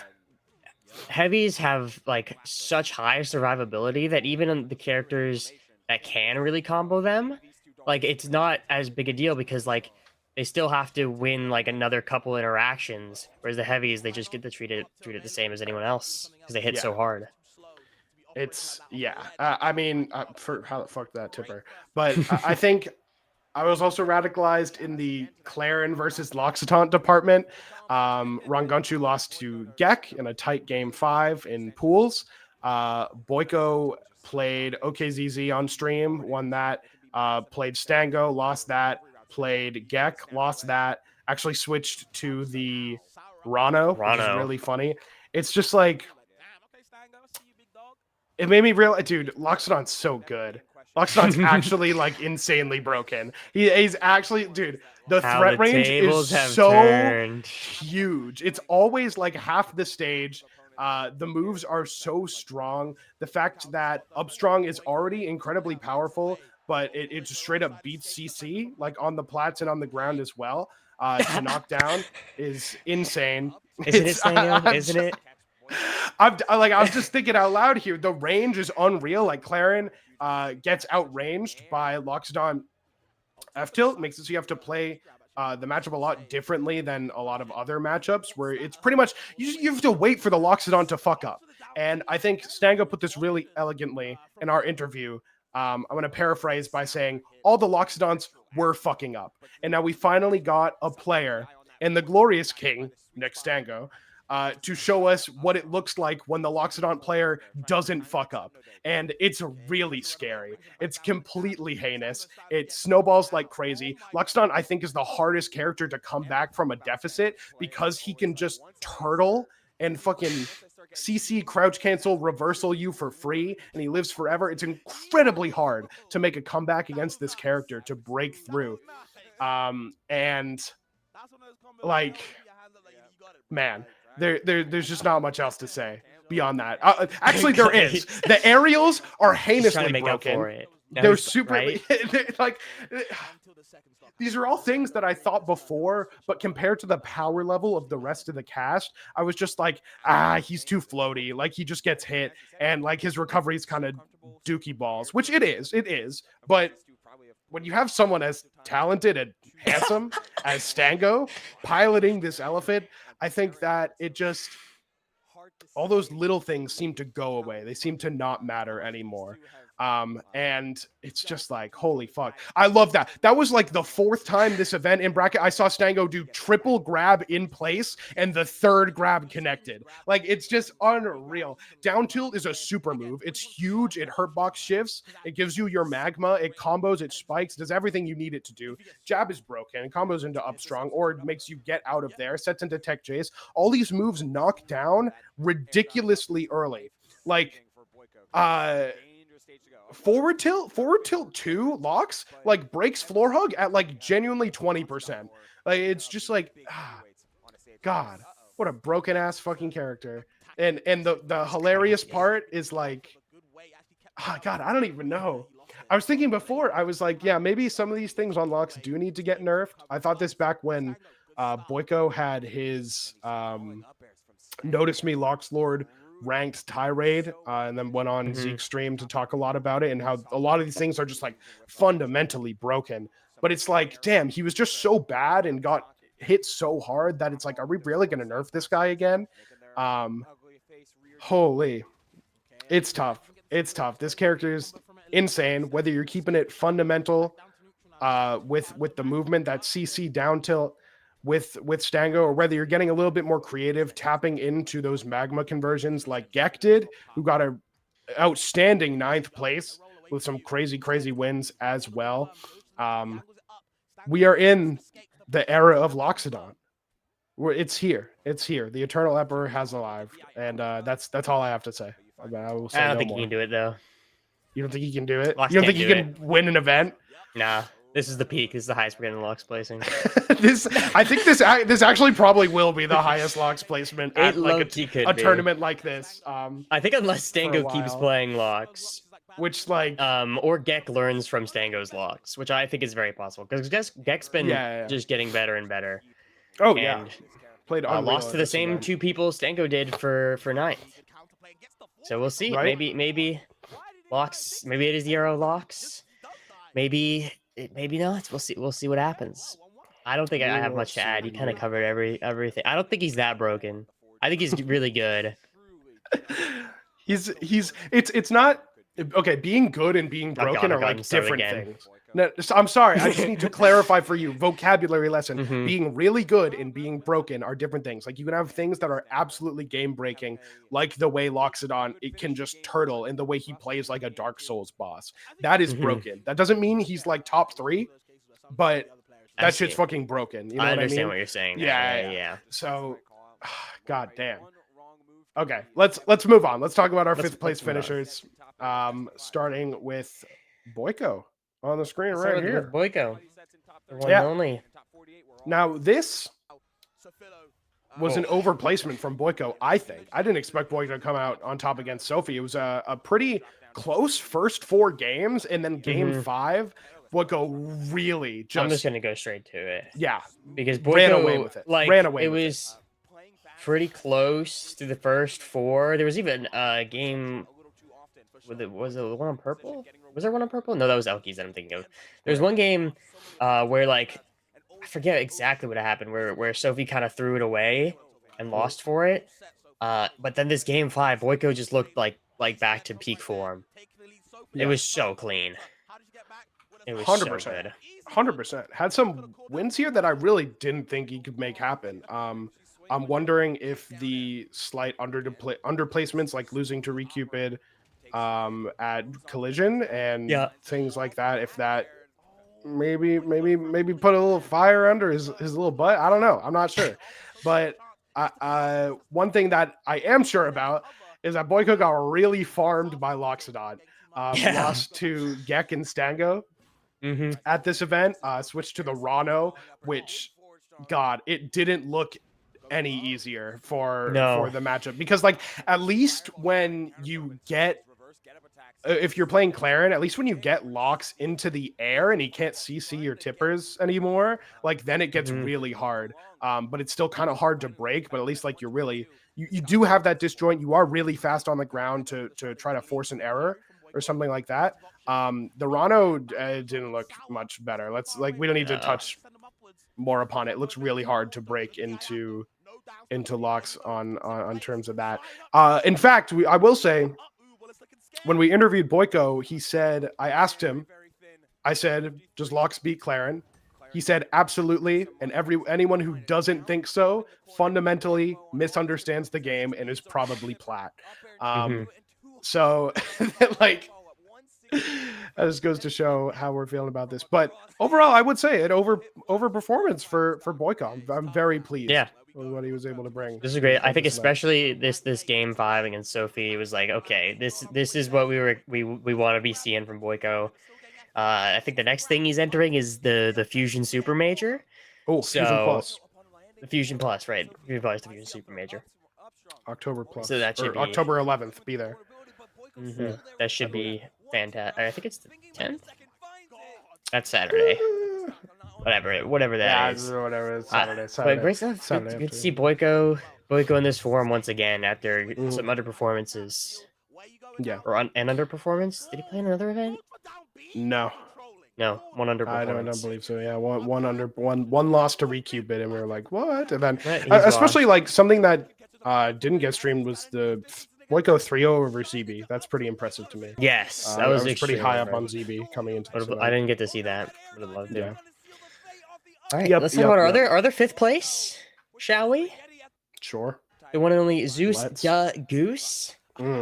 heavies have like such high survivability that even on the characters that can really combo them, like it's not as big a deal because like they still have to win like another couple interactions, whereas the heavies they just get to treat it the same as anyone else because they hit so hard. It's I mean, for how the fuck that tipper, but I think I was also radicalized in the Clarin versus Loxodon department. Rangunchu lost to Gek in a tight game 5 in pools. Boyko played OKZZ on stream, won that. Played Stango, lost that. Played Gek, lost that. Actually switched to the Rano, which is really funny. It's just like, it made me realize, dude, Loxodon's so good. Loxodon's actually like insanely broken. He's actually, dude, the threat range is so huge. It's always like half the stage. The moves are so strong. The fact that Upstrong is already incredibly powerful, but it just straight up beats CC like on the plats and on the ground as well. To knock down is insane. Isn't it, Stango? Isn't it? I was just thinking out loud here. The range is unreal. Like Clarin gets outranged by Loxodon F tilt, makes it so you have to play the matchup a lot differently than a lot of other matchups where it's pretty much you have to wait for the Loxodon to fuck up. And I think Stango put this really elegantly in our interview. I'm going to paraphrase by saying all the Loxodons were fucking up. And now we finally got a player in the Glorious King, Nick Stango, to show us what it looks like when the Loxodon player doesn't fuck up. And it's really scary. It's completely heinous. It snowballs like crazy. Loxodon, I think, is the hardest character to come back from a deficit because he can just turtle and fucking CC, crouch cancel, reversal you for free, and he lives forever. It's incredibly hard to make a comeback against this character, to break through. And like, man, there's just not much else to say beyond that. Actually, there is. The aerials are heinously broken. They're super right? Like these are all things that I thought before, but compared to the power level of the rest of the cast, I was just like, he's too floaty. Like he just gets hit, and like his recovery is kind of dookie balls, which it is. But when you have someone as talented and handsome as Stango piloting this elephant, I think that it just, all those little things seem to go away. They seem to not matter anymore. And it's just like, holy fuck. I love that. That was like the 4th time this event in bracket I saw Stango do triple grab in place and the 3rd grab connected. Like, it's just unreal. Down tilt is a super move. It's huge. It hurtbox shifts. It gives you your magma. It combos, it spikes, does everything you need it to do. Jab is broken. It combos into up strong, or it makes you get out of there, sets into tech chase. All these moves knock down ridiculously early. Like, forward tilt 2 locks like breaks floor hug at like genuinely 20%. Like it's just like, God, what a broken ass fucking character. And the hilarious part is like, God, I don't even know. I was thinking before, I was like, yeah, maybe some of these things on locks do need to get nerfed. I thought this back when Boyko had his Notice Me Locks Lord ranked tirade, and then went on Zeke's stream to talk a lot about it and how a lot of these things are just like fundamentally broken. But it's like, damn, he was just so bad and got hit so hard that it's like, are we really going to nerf this guy again? Holy, it's tough. It's tough. This character is insane. Whether you're keeping it fundamental with the movement, that CC down tilt with Stango, or whether you're getting a little bit more creative, tapping into those magma conversions like Gek did, who got a outstanding 9th place with some crazy wins as well. We are in the era of Loxodon. It's here. The Eternal Emperor has arrived, and that's all I have to say. I will say I don't think he can do it though. You don't think he can do it? Lox you don't think can't he do can win an event? Nah. This is the peak. This is the highest we're getting Lux placing. I think this actually probably will be the highest Lux placement at like a tournament like this. I think unless Stango keeps playing Lux, which like or Gek learns from Stango's Lux, which I think is very possible because Gek's been just getting better and better. Oh yeah, played lost to the same two people Stango did for 9th. So we'll see. Right? Maybe Lux. Maybe it is the Arrow Lux. Maybe not. We'll see what happens. I don't think I have much to add. He kind of covered everything. I don't think he's that broken. I think he's really good. It's not okay. Being good and being broken are like different things. No, I'm sorry. I just need to clarify for you. Vocabulary lesson. Being really good and being broken are different things. Like you can have things that are absolutely game breaking, like the way Loxodon it can just turtle and the way he plays like a Dark Souls boss. That is broken. That doesn't mean he's like top 3, but that shit's fucking broken. You know I what understand I mean? what you're saying. Yeah. So, god damn. Okay, let's move on. Let's talk about our 5th place finishers. Starting with Boyko on the screen right here. Boyko, the one and only. Now this was an overplacement from Boyko. I think I didn't expect Boyko to come out on top against Sophie. It was a pretty close first 4 games, and then game 5, Boyko really just. I'm just gonna go straight to it. Yeah, because Boyko ran away with it. It was pretty close to the first 4. There was even a game. Was it one on purple? Was there one on purple? No, that was Elkies that I'm thinking of. There was one game where like I forget exactly what happened, where Sophie kind of threw it away and lost for it. But then this game 5, Boyko just looked like back to peak form. It was so clean. It was 100%. So good. 100%. Had some wins here that I really didn't think he could make happen. I'm wondering if the slight underplacements, like losing to Recupid at Collision and things like that, if that maybe put a little fire under his little butt. I don't know. I'm not sure. But one thing that I am sure about is that Boyko got really farmed by Loxodon. Lost to Gek and Stango at this event. Switched to the Rano, which, God, it didn't look any easier for the matchup. Because, like, at least when you get... if you're playing Claren, at least when you get Lox into the air and he can't CC your tippers anymore, like then it gets really hard. But it's still kind of hard to break, but at least like you're really, you do have that disjoint. You are really fast on the ground to try to force an error or something like that. The Rano didn't look much better. We don't need to touch more upon it. It looks really hard to break into Lox on terms of that. In fact, I will say, when we interviewed Boyko, he said, I asked him, I said, does Lox beat Claren? He said, absolutely. And anyone who doesn't think so fundamentally misunderstands the game and is probably plat. So, like, that just goes to show how we're feeling about this. But overall, I would say it overperformance for Boyko. I'm very pleased. Yeah. With what he was able to bring. This is great. I think especially this game 5 against Sophie was like, okay, this is what we want to be seeing from Boyko. I think the next thing he's entering is the Fusion Super Major. Oh, Fusion Plus. The Fusion Plus, right? Fusion Plus, the Fusion Super Major. October Plus. So that should be October 11th. Be there. That should be fantastic. I think it's the 10th. That's Saturday. Whatever that is. Whatever. It's Saturday. But great stuff. Good to see Boyko in this form once again after some underperformances. Yeah. And underperformance. Did he play in another event? No, one underperformance. I don't believe so. Yeah, one loss to Recupid, and we were like, what? And then, Yeah, especially like something that didn't get streamed was the Boyko 3-0 over ZB. That's pretty impressive to me. Yes, that was pretty high up on ZB coming into this event. I didn't get to see that. Would have loved to. Yeah. All right, let's talk about our other 5th place, shall we? Sure. The one and only Zeus Goose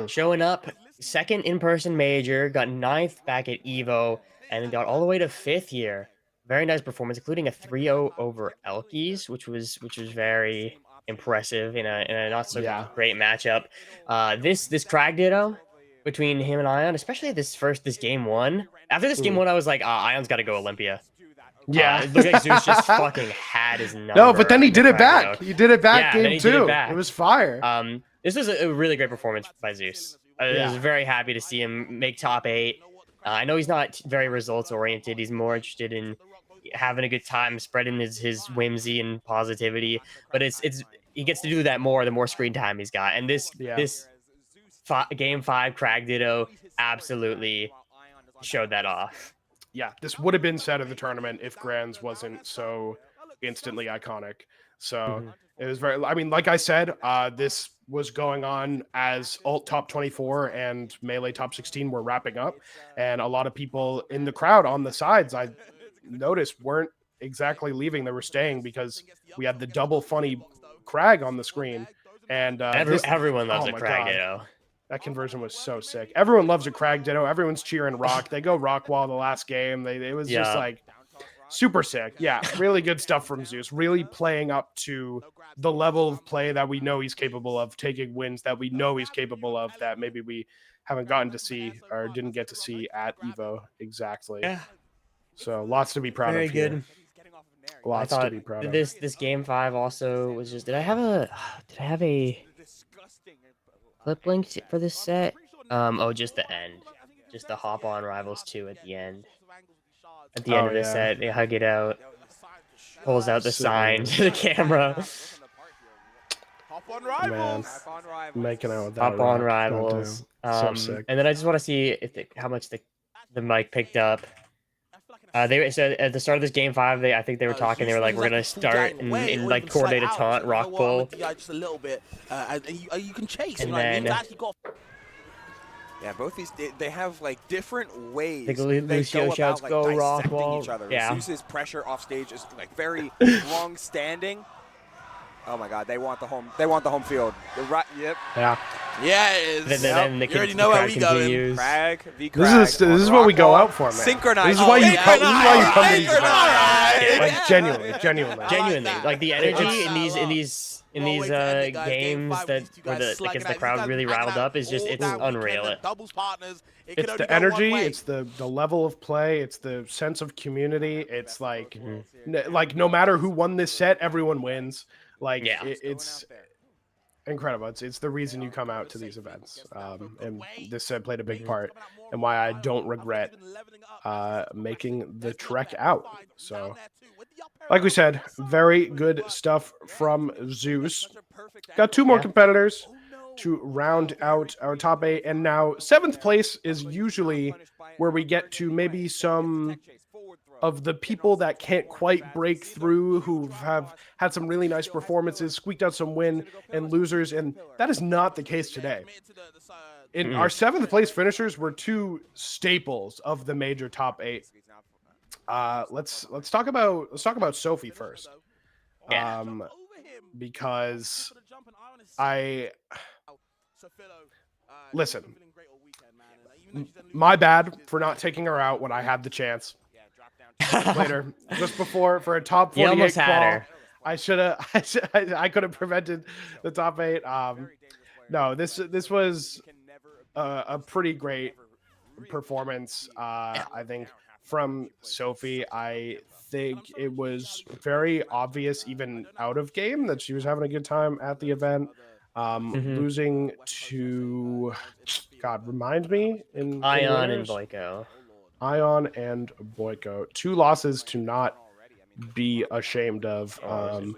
showing up, 2nd in-person major, got 9th back at Evo, and then got all the way to 5th here. Very nice performance, including a 3-0 over Elkies, which was very impressive in a not so great matchup. This Kragg ditto between him and I0N, especially this game 1. After this game 1, I was like, I0N's got to go Olympia. Yeah. It looked like Zeus just fucking had his number. No, but then he in the did it Kragg back. Ditto. He did it back Yeah, then game he did it 2. back. It was fire. This was a really great performance by Zeus. I was Yeah. very happy to see him make top 8. I know he's not very results oriented. He's more interested in having a good time, spreading his whimsy and positivity. But he gets to do that more the more screen time he's got. And this game 5 Kragg Ditto absolutely showed that off. Yeah, this would have been set of the tournament if Grands wasn't so instantly iconic. So it was very, I mean, like I said, this was going on as Ult Top 24 and Melee Top 16 were wrapping up. And a lot of people in the crowd on the sides, I noticed, weren't exactly leaving. They were staying because we had the double funny Kragg on the screen. And everyone loves oh a my Kragg God. Ditto. That conversion was so sick. Everyone loves a Kragg Ditto. Everyone's cheering Rock. They go Rock Wall the last game. It was just like super sick. Yeah, really good stuff from Zeus. Really playing up to the level of play that we know he's capable of, taking wins that we know he's capable of, that maybe we haven't gotten to see or didn't get to see at EVO exactly. Yeah. So lots to be proud Very of here. good. Lots to be proud of. This game 5 also was just. Did I have a clip link for this set? Oh, just the end. Just the hop on Rivals 2 at the end. At the end of the set, they hug it out. Pulls out the sign to the camera. Hop on Rivals. Making out with that. Hop on Rivals. So sick. And then I just want to see if how much the mic picked up. They said at the start of this game 5, I think they were talking. They were like, "We're gonna start and like coordinate a taunt, rock pull." Just a little bit, you can chase. And then yeah, both these they have like different ways. Lucio shouts, like, "Go rock dissecting wall!" each other. Yeah. Zeus's pressure off stage is like very long standing. Oh my God, they want the home. They want the home field. Yep. Yeah. Yeah, it is. Then You already know where we going. Kragg v. Kragg. This is what we go out for, man. Synchronized. This is why you come. This is why you come to these Synchronized. events. Like genuinely. Like the energy in these games that where the crowd really riled up is just it's unreal. It's the energy, it's the level of play, it's the sense of community. It's like like no matter who won this set, everyone wins. Like it's incredible. It's the reason you come out to these events. And this set played a big part and why I don't regret making the trek out. So like we said, very good stuff from Zeus. Got 2 more competitors to round out our top 8. And now 7th place is usually where we get to maybe some of the people that can't quite break through, who have had some really nice performances, squeaked out some win and losers. And that is not the case today. In our 7th place finishers were 2 staples of the major top 8. Let's talk about Sophie first. Because listen, my bad for not taking her out when I had the chance. Later, just before for a top 48 qual, I could have prevented the top 8. No, this was a pretty great performance. I think from Sophie. I think it was very obvious, even out of game, that she was having a good time at the event. Losing to, God, remind me, in I0N and Boyko. I0N and Boyko. 2 losses to not be ashamed of. I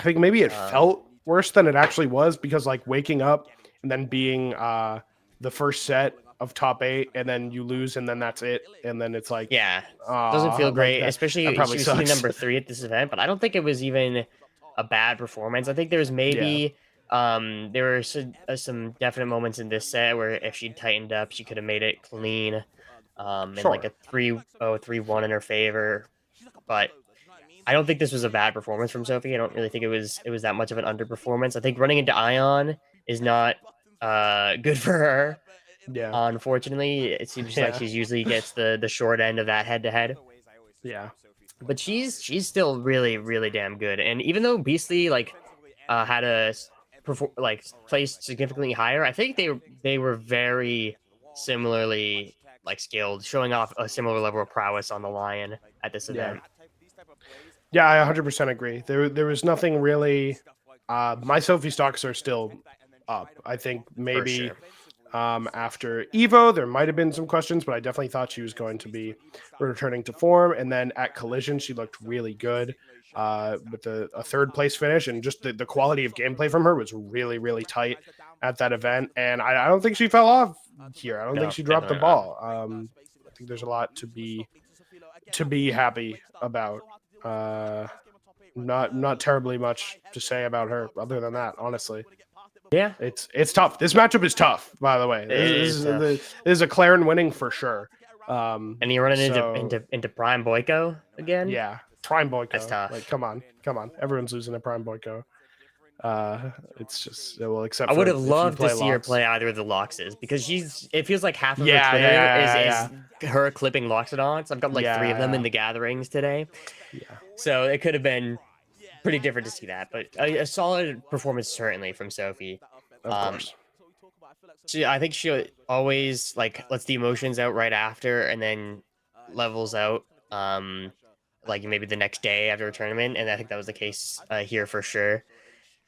think maybe it felt worse than it actually was, because like waking up and then being the first set of top 8 and then you lose and then that's it, and then it's like doesn't feel great, like especially that probably she was sucks. number 3 at this event. But I don't think it was even a bad performance. I think there was maybe there were some definite moments in this set where if she'd tightened up, she could have made it clean, and like a 3-0, 3-1 in her favor. But I don't think this was a bad performance from Sophie. I don't really think it was that much of an underperformance. I think running into I0N is not good for her. Yeah. Unfortunately, it seems like she usually gets the short end of that head-to-head. Yeah. But she's still really, really damn good. And even though Beastly had a placed significantly higher, I think they were very similarly like skilled, showing off a similar level of prowess on the Lion at this event. Yeah, I 100% agree. There was nothing really. My Sophie stocks are still up. I think maybe after Evo, there might have been some questions, but I definitely thought she was going to be returning to form. And then at Collision, she looked really good with a third place finish, and just the quality of gameplay from her was really, really tight at that event. And I don't think she fell off here. I don't think she dropped the ball. I think there's a lot to be happy about. Not terribly much to say about her other than that, honestly. Yeah, it's tough. This matchup is tough, by the way. This is a Claren winning for sure. And you're running into Prime Boyko again. Yeah, Prime Boyko. That's tough. Like, come on. Everyone's losing to Prime Boyko. It's just except I would have if you loved to play see her Lox. play either of the Loxes, because it feels like half of her Twitter is her clipping Loxodons. I've got like 3 of them in the gatherings today. Yeah. So it could have been pretty different to see that, but a solid performance certainly from Sophie. Of course. I think she always like lets the emotions out right after, and then levels out like maybe the next day after a tournament, and I think that was the case here for sure.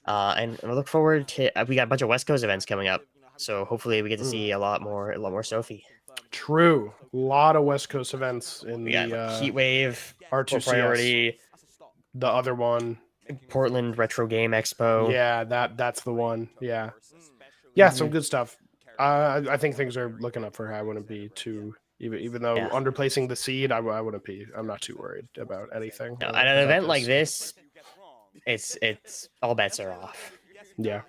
And I look forward to we got a bunch of West Coast events coming up, so hopefully we get to see a lot more Sophie. True, a lot of West Coast events in We the got Heat Wave, R2CS, Priority, the other one, Portland Retro Game Expo. Yeah, that's the one. Yeah, some good stuff. I think things are looking up for her. I wouldn't be too, even though underplacing the seed, I wouldn't be. I'm not too worried about anything. No, at an event like this, it's all bets are off. Yeah,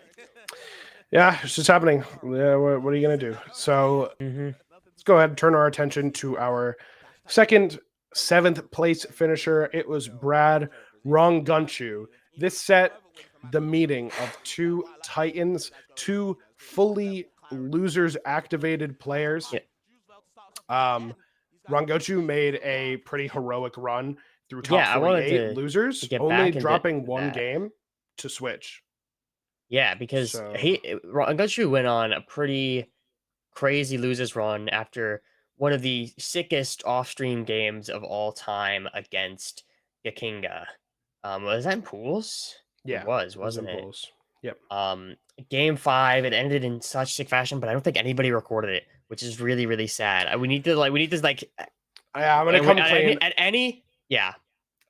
it's just happening. Yeah, what are you gonna do? So let's go ahead and turn our attention to our second 7th place finisher. It was Brad Rongunchu. This set the meeting of 2 Titans, 2 fully losers activated players. Rongunchu made a pretty heroic run through top 48 losers, only dropping one game to switch. Yeah, because Rongunchu went on a pretty crazy losers run after one of the sickest off-stream games of all time against Yakinga. Was that in pools? Yeah, it wasn't it? Pools. Yep. Game 5, it ended in such sick fashion, but I don't think anybody recorded it, which is really, really sad. We need to I'm gonna come clean.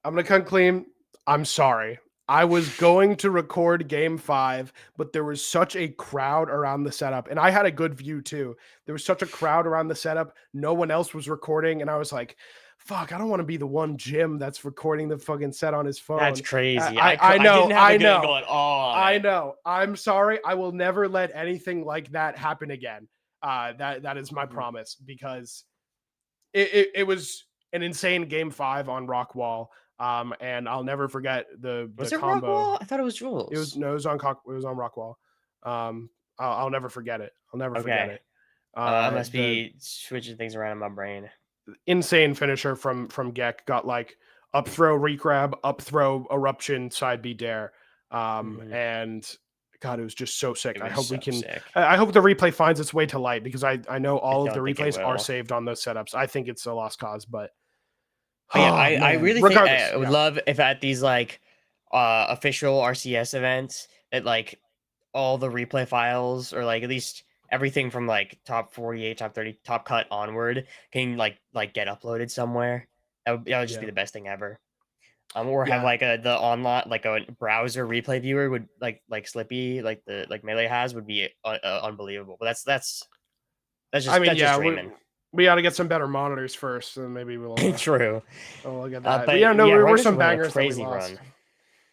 I'm gonna come clean. I'm sorry. I was going to record game 5, but there was such a crowd around the setup, and I had a good view too. There was such a crowd around the setup. No one else was recording, and I was like, fuck, I don't want to be the one Jim that's recording the fucking set on his phone. That's crazy. I know. Going on. I know. I'm sorry. I will never let anything like that happen again. That is my promise, because it was an insane game 5 on Rockwall. And I'll never forget the combo. Rockwall? I thought it was Jules. It was on Rockwall. I'll never forget it. I'll never forget it. I must be switching things around in my brain. Insane finisher from Gek. Got like up throw recrab, up throw eruption, side B dare. And God, it was just so sick. I hope I hope the replay finds its way to light, because I know all of the replays are saved on those setups. I think it's a lost cause, but I really think I would love if at these like official RCS events that like all the replay files, or like at least everything from like top 48, top 30, top cut onward can like get uploaded somewhere. That would just be the best thing ever. Or have like the online, like a browser replay viewer would like Slippy, like the Melee has, would be unbelievable. But that's just dreaming. We got to get some better monitors first, and maybe we'll. True. Oh, look at that. But yeah, no, there were some bangers. Crazy run.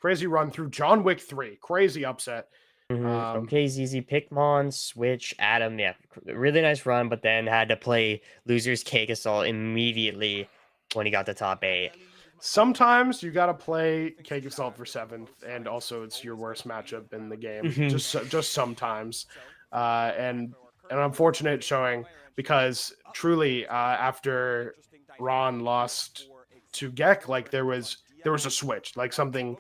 Crazy run through John Wick 3. Crazy upset. Okay, ZZ Pikmon, Switch, Adam. Yeah, really nice run, but then had to play Loser's Cake Assault immediately when he got the top 8. Sometimes you got to play Cake Assault for 7th, and also it's your worst matchup in the game. Just sometimes. And an unfortunate showing, because truly after Ron lost to Gek, like there was a switch, like something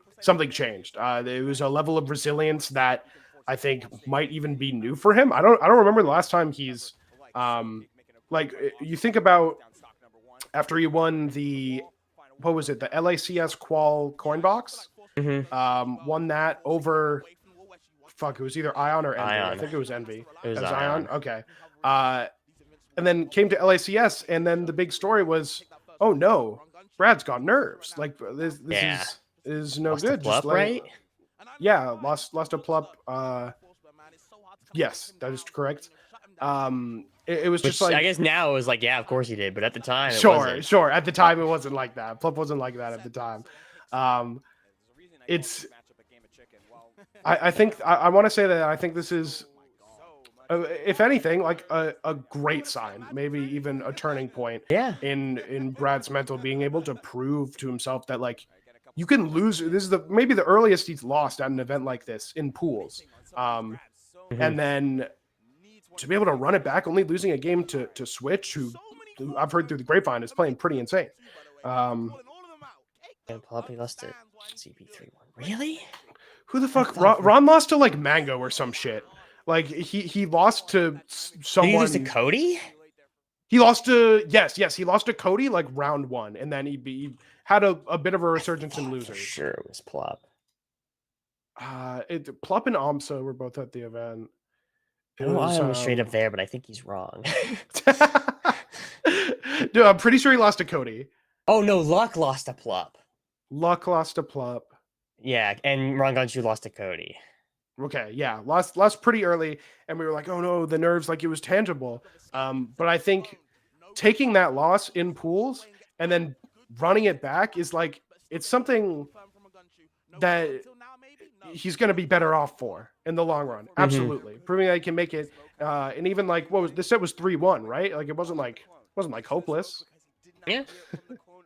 changed. It was a level of resilience that I think might even be new for him. I don't remember the last time he's like you think about after he won the what was it, the LACS qual coin box, won that over it was either I0N or Envy. I think it was Envy. It was I0N. I0N. Okay. And then came to LACS, and then the big story was, oh no, Brad's got nerves. Like this is no Lost good. to Plup, right? Yeah, lost a Plup. Yes, that is correct. It was just like, I guess now it was like, yeah, of course he did, but at the time, it sure. wasn't. At the time, it wasn't like that. Plup wasn't like that at the time. It's. I think I want to say that I think this is, if anything, like a great sign, maybe even a turning point. Yeah. In Brad's mental, being able to prove to himself that like you can lose. This is maybe the earliest he's lost at an event like this in pools. And then to be able to run it back, only losing a game to Switch, who I've heard through the grapevine is playing pretty insane. And Plup lost to CP3-1. Really? Who the fuck? Ron lost to like Mango or some shit. Like he lost to someone. Did he lose to Cody? He lost to he lost to Cody like round 1, and then he had a bit of a resurgence in losers. Sure, it was Plup. Plup and Amsa were both at the event. I know I was straight up there, but I think he's wrong. Dude, I'm pretty sure he lost to Cody. Oh no, Luck lost to Plup. Luck lost to Plup. Yeah, and Ron Gunshoe lost to Cody. Okay, yeah, lost pretty early, and we were like, oh no, the nerves, like it was tangible. But I think taking that loss in pools and then running it back is like, it's something that he's going to be better off for in the long run. Absolutely. Proving that he can make it. And even like, what was this set was 3-1, right? Like it wasn't like hopeless. Yeah.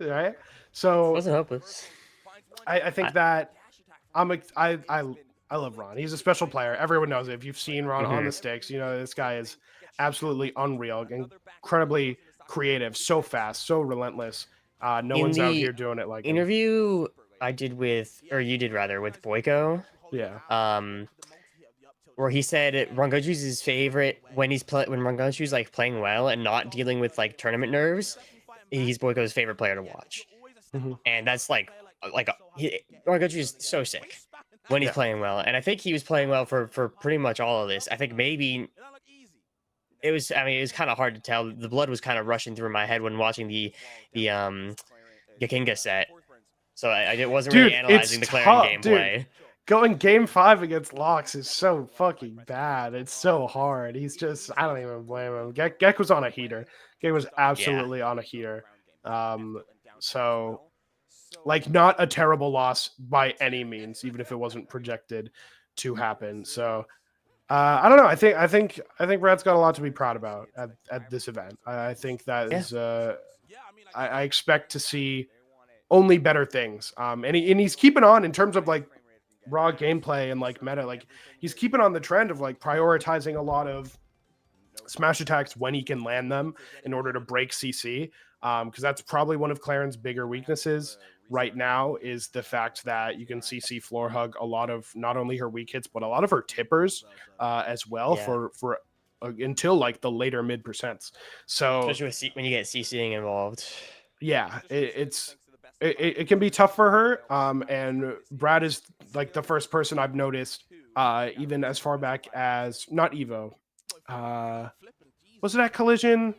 Right. So It wasn't hopeless. I think that I love Ron. He's a special player. Everyone knows it. If you've seen Ron on the sticks, you know this guy is absolutely unreal, incredibly creative, so fast, so relentless. No one's out here doing it like him. Interview I did with, or you did rather, with Boyko. Yeah. Where he said Rangoju's his favorite when when Rangoju's like playing well and not dealing with like tournament nerves. He's Boyko's favorite player to watch, and that's like Rangoju is so sick when he's playing well, and I think he was playing well for pretty much all of this. I think maybe it was. I mean, it was kind of hard to tell. The blood was kind of rushing through my head when watching the Gakinga set, so I wasn't really analyzing the Clarion gameplay. Dude. Going game 5 against Locks is so fucking bad. It's so hard. He's just, I don't even blame him. Gek was on a heater. Gek was absolutely on a heater. So, like, not a terrible loss by any means, even if it wasn't projected to happen. So, I don't know. I think Brad's got a lot to be proud about at this event. I think that is, I expect to see only better things. And he's keeping on in terms of like raw gameplay and like meta. Like he's keeping on the trend of like prioritizing a lot of smash attacks when he can land them in order to break CC. Because that's probably one of Clarion's bigger weaknesses right now is the fact that you can CC floor hug a lot of not only her weak hits, but a lot of her tippers as well for until like the later mid percents. So especially when you get CCing involved. Yeah, it can be tough for her. And Brad is like the first person I've noticed, even as far back as not Evo. Was it at Collision?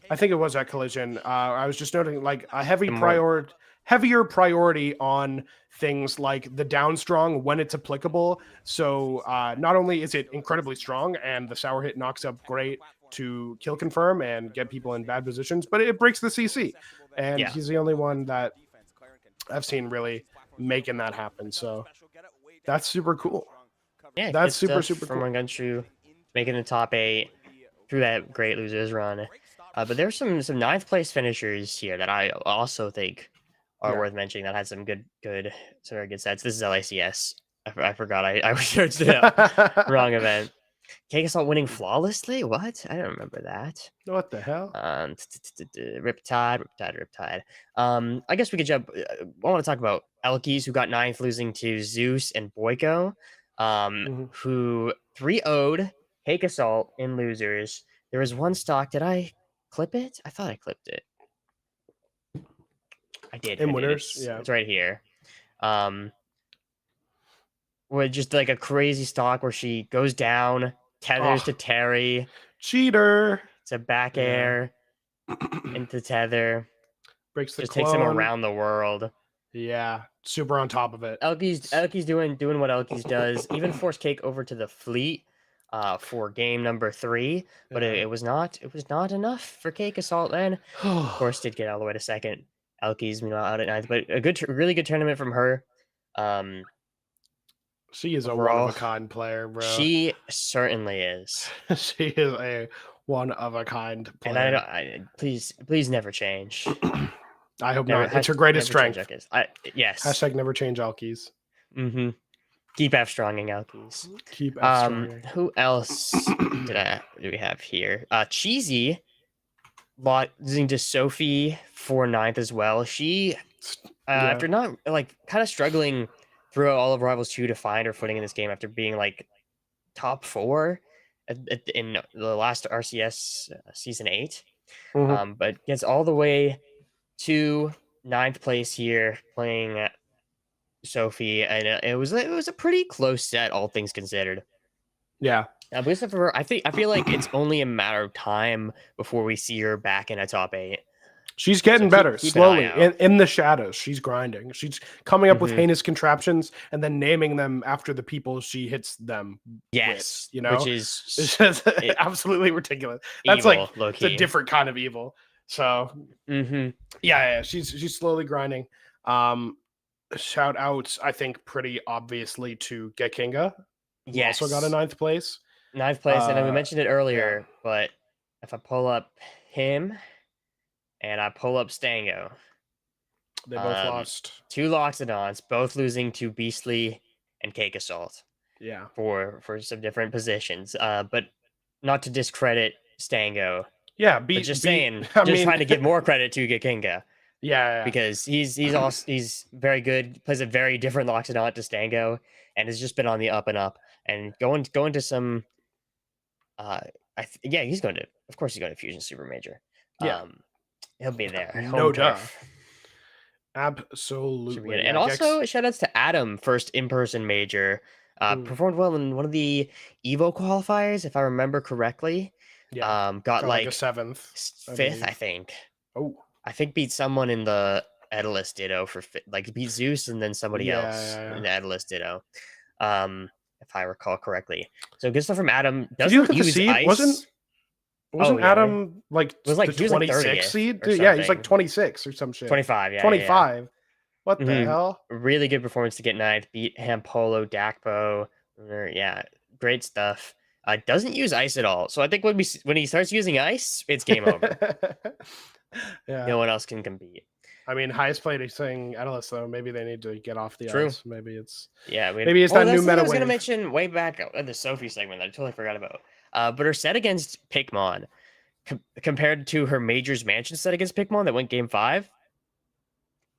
I think it was at Collision. I was just noting like a heavier priority on things like the down strong when it's applicable. So not only is it incredibly strong and the sour hit knocks up great to kill confirm and get people in bad positions, but it breaks the CC. And he's the only one that I've seen really making that happen. So that's super cool. Yeah, that's super cool. From Rangoju making the top 8 through that great losers run. But there's some 9th place finishers here that I also think are worth mentioning that had some very good sets. This is LACS. I forgot. I searched it up. Wrong event. K-Assault winning flawlessly? What? I don't remember that. What the hell? Riptide. I guess we could jump. I want to talk about Elkies, who got 9th, losing to Zeus and Boyko, who 3-0'd K-Assault in losers. There was one stock. Did I clip it? I thought I clipped it. I did. In I did. winners, It's, yeah. it's right here. With just like a crazy stock where she goes down, tethers to Terry. Cheater. It's a back air into tether. Breaks the Just clone. takes him around the world. Yeah, super on top of it. Elky's doing what Elky's does. Even forced Cake over to the fleet for game number 3, but it was not enough for Cake Assault. Then of course did get all the way to second. Elky's meanwhile out at 9th, but a really good tournament from her. She is overall, a one-of-a-kind player, bro. She certainly is. She is a one-of-a-kind player. And I please never change. I hope not. It's her greatest strength. Yes. Hashtag never change Alkies. Mm-hmm. Keep F stronging Alkies. Keep F stronging. Who else do we have here? Cheesy losing to Sophie for 9th as well. She after not like kind of struggling throughout all of Rivals 2 to find her footing in this game after being like top 4 in the last RCS season 8. But gets all the way to 9th place here playing Sophie, and it was a pretty close set, all things considered. Yeah. But except for her, I feel like it's only a matter of time before we see her back in a top 8. She's getting better slowly in the shadows. She's grinding. She's coming up with heinous contraptions and then naming them after the people she hits them. Yes, with, you know, which is it's just absolutely ridiculous. That's evil, like it's a different kind of evil. So yeah, she's slowly grinding. Shout outs, I think, pretty obviously to Gekinga. Yes, also got a 9th place. 9th place, and we mentioned it earlier, but if I pull up him and I pull up Stango, they both lost 2 Loxodons, both losing to Beastly and Cake Assault. Yeah, for some different positions. But not to discredit Stango. Yeah, but trying to give more credit to Gekinga. Yeah, because he's very good. Plays a very different Loxodon to Stango, and has just been on the up and up. And going to some, he's going to. Of course, he's going to Fusion Super Major. Yeah, he'll be there. No doubt. Absolutely. And also, shout outs to Adam, first in-person major. Performed well in one of the Evo qualifiers, if I remember correctly. Yeah. Got like a 7th, 5th, I think. Oh, I think beat someone in the Edalus Ditto for beat Zeus and then somebody else in the Edalus Ditto. If I recall correctly. So good stuff from Adam. Did you look at the seed? Ice. Wasn't Adam like was like the 26th seed? Yeah, he's like 26 or some shit. 25, yeah. 25. What the hell? Really good performance to get 9th. Beat Hampolo, Dakpo. Yeah, great stuff. Doesn't use ice at all. So I think when he starts using ice, it's game over. Yeah. No one else can compete. I mean, highest placing Edalus though. Maybe they need to get off the ice. Maybe it's maybe it's that new meta. I was going to mention way back in the Sophie segment that I totally forgot about. But her set against Pikmon, compared to her Majors Mansion set against Pikmon that went game 5,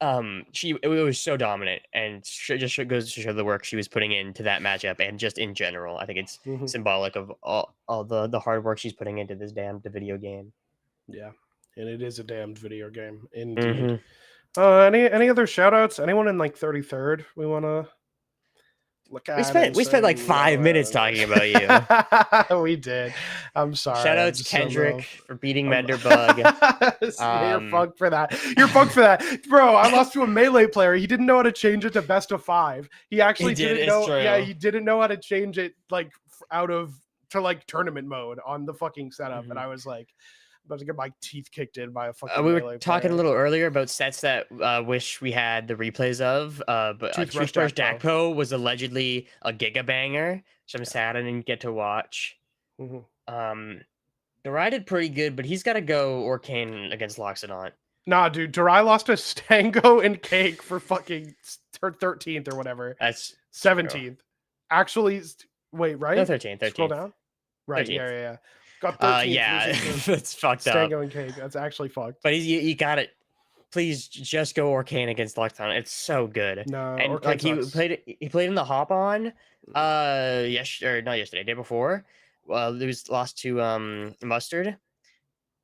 it was so dominant, and just goes to show the work she was putting into that matchup, and just in general, I think it's symbolic of all the hard work she's putting into this damned video game. Yeah, and it is a damned video game indeed. Any other shout outs? Anyone in like 33rd we want to look at? We spent like 5 minutes talking about you. We did. I'm sorry. Shout out to Kendrick for beating Menderbug. You're fucked for that. You're fucked for that, bro. I lost to a melee player. He didn't know how to change it to best of 5. He actually didn't know. True. Yeah, he didn't know how to change it like to tournament mode on the fucking setup, and I was like, about to get my teeth kicked in by a fucking we melee were talking player. a little earlier about sets that wish we had the replays of, but Toothbrush Dakpo was allegedly a giga banger, so I'm sad I didn't get to watch. Darai did pretty good, but he's got to go Orcane against Loxodon. Nah, dude, Darai lost to Stango and Cake for fucking 13th or whatever. That's 17th. Actually, wait, right? No, 13th. Scroll down. Right, 13th. yeah. Got 13th. That's fucked up. Stango and Cake. That's actually fucked. But you got it. Please just go Orcane against Loxodon. It's so good. No, and Orcane he played in the hop on. Not yesterday, day before. Lost to Mustard.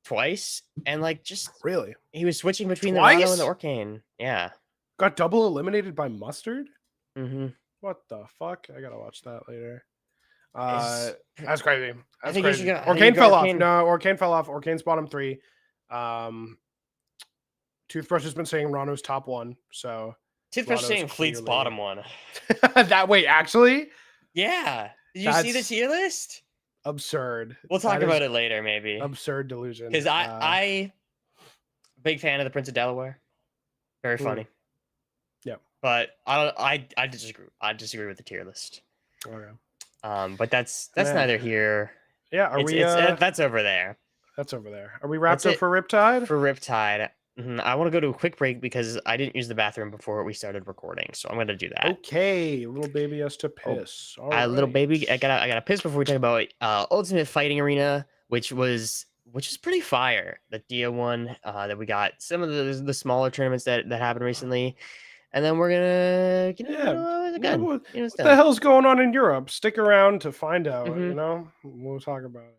twice, and like just Really? he was switching between the Rhino and the Twice? Orcane. Yeah. Got double eliminated by Mustard? Mm-hmm. What the fuck? I gotta watch that later. Is- That's crazy. I That's think you should crazy. go- I think you Orcane go fell off. Orcane. No, Orcane fell off. Orcane's bottom 3. Toothbrush has been saying Rano's top 1. So Toothbrush Rano's saying Fleet's clearly- bottom 1. that wait, actually, Yeah. Did you see the That's tier list? absurd. We'll talk That about is it later, maybe. Absurd delusion. Because I big fan of the Prince of Delaware. Very Hmm. funny. Yep. But I disagree. I disagree with the tier list. Okay. But that's Man. neither here. Yeah, are we? That's over there. That's over there. Are we wrapped That's up it for Riptide? for Riptide. I want to go to a quick break because I didn't use the bathroom before we started recording, so I'm going to do that. Okay, little baby has to piss. All Little right. baby, I gotta piss before we talk about Ultimate Fighting Arena, which is pretty fire. The Dia one that we got, some of the smaller tournaments that happened recently, and then we're gonna again. What the hell's going on in Europe? Stick around to find out. Mhm. You know, we'll talk about it.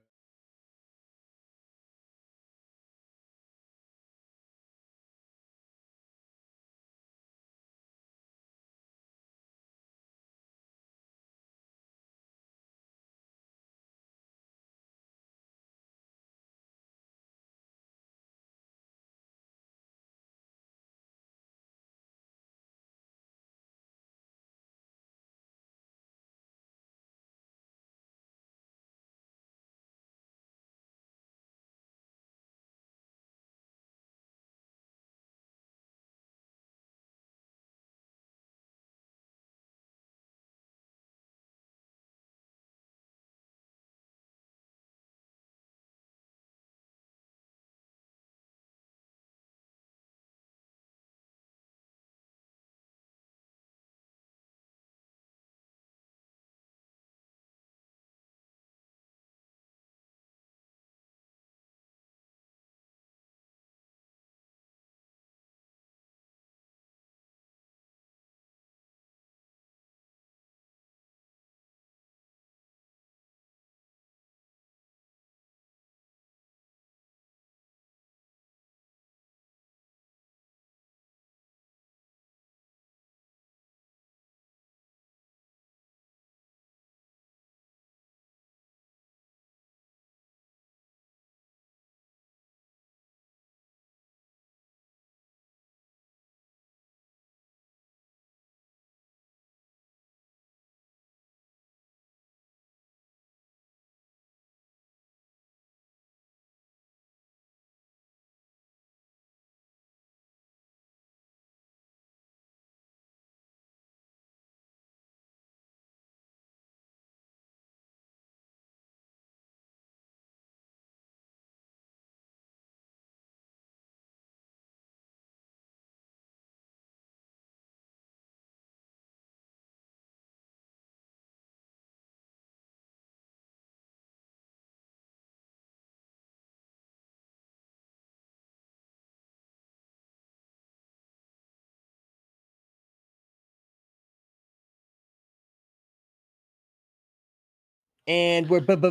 And we're back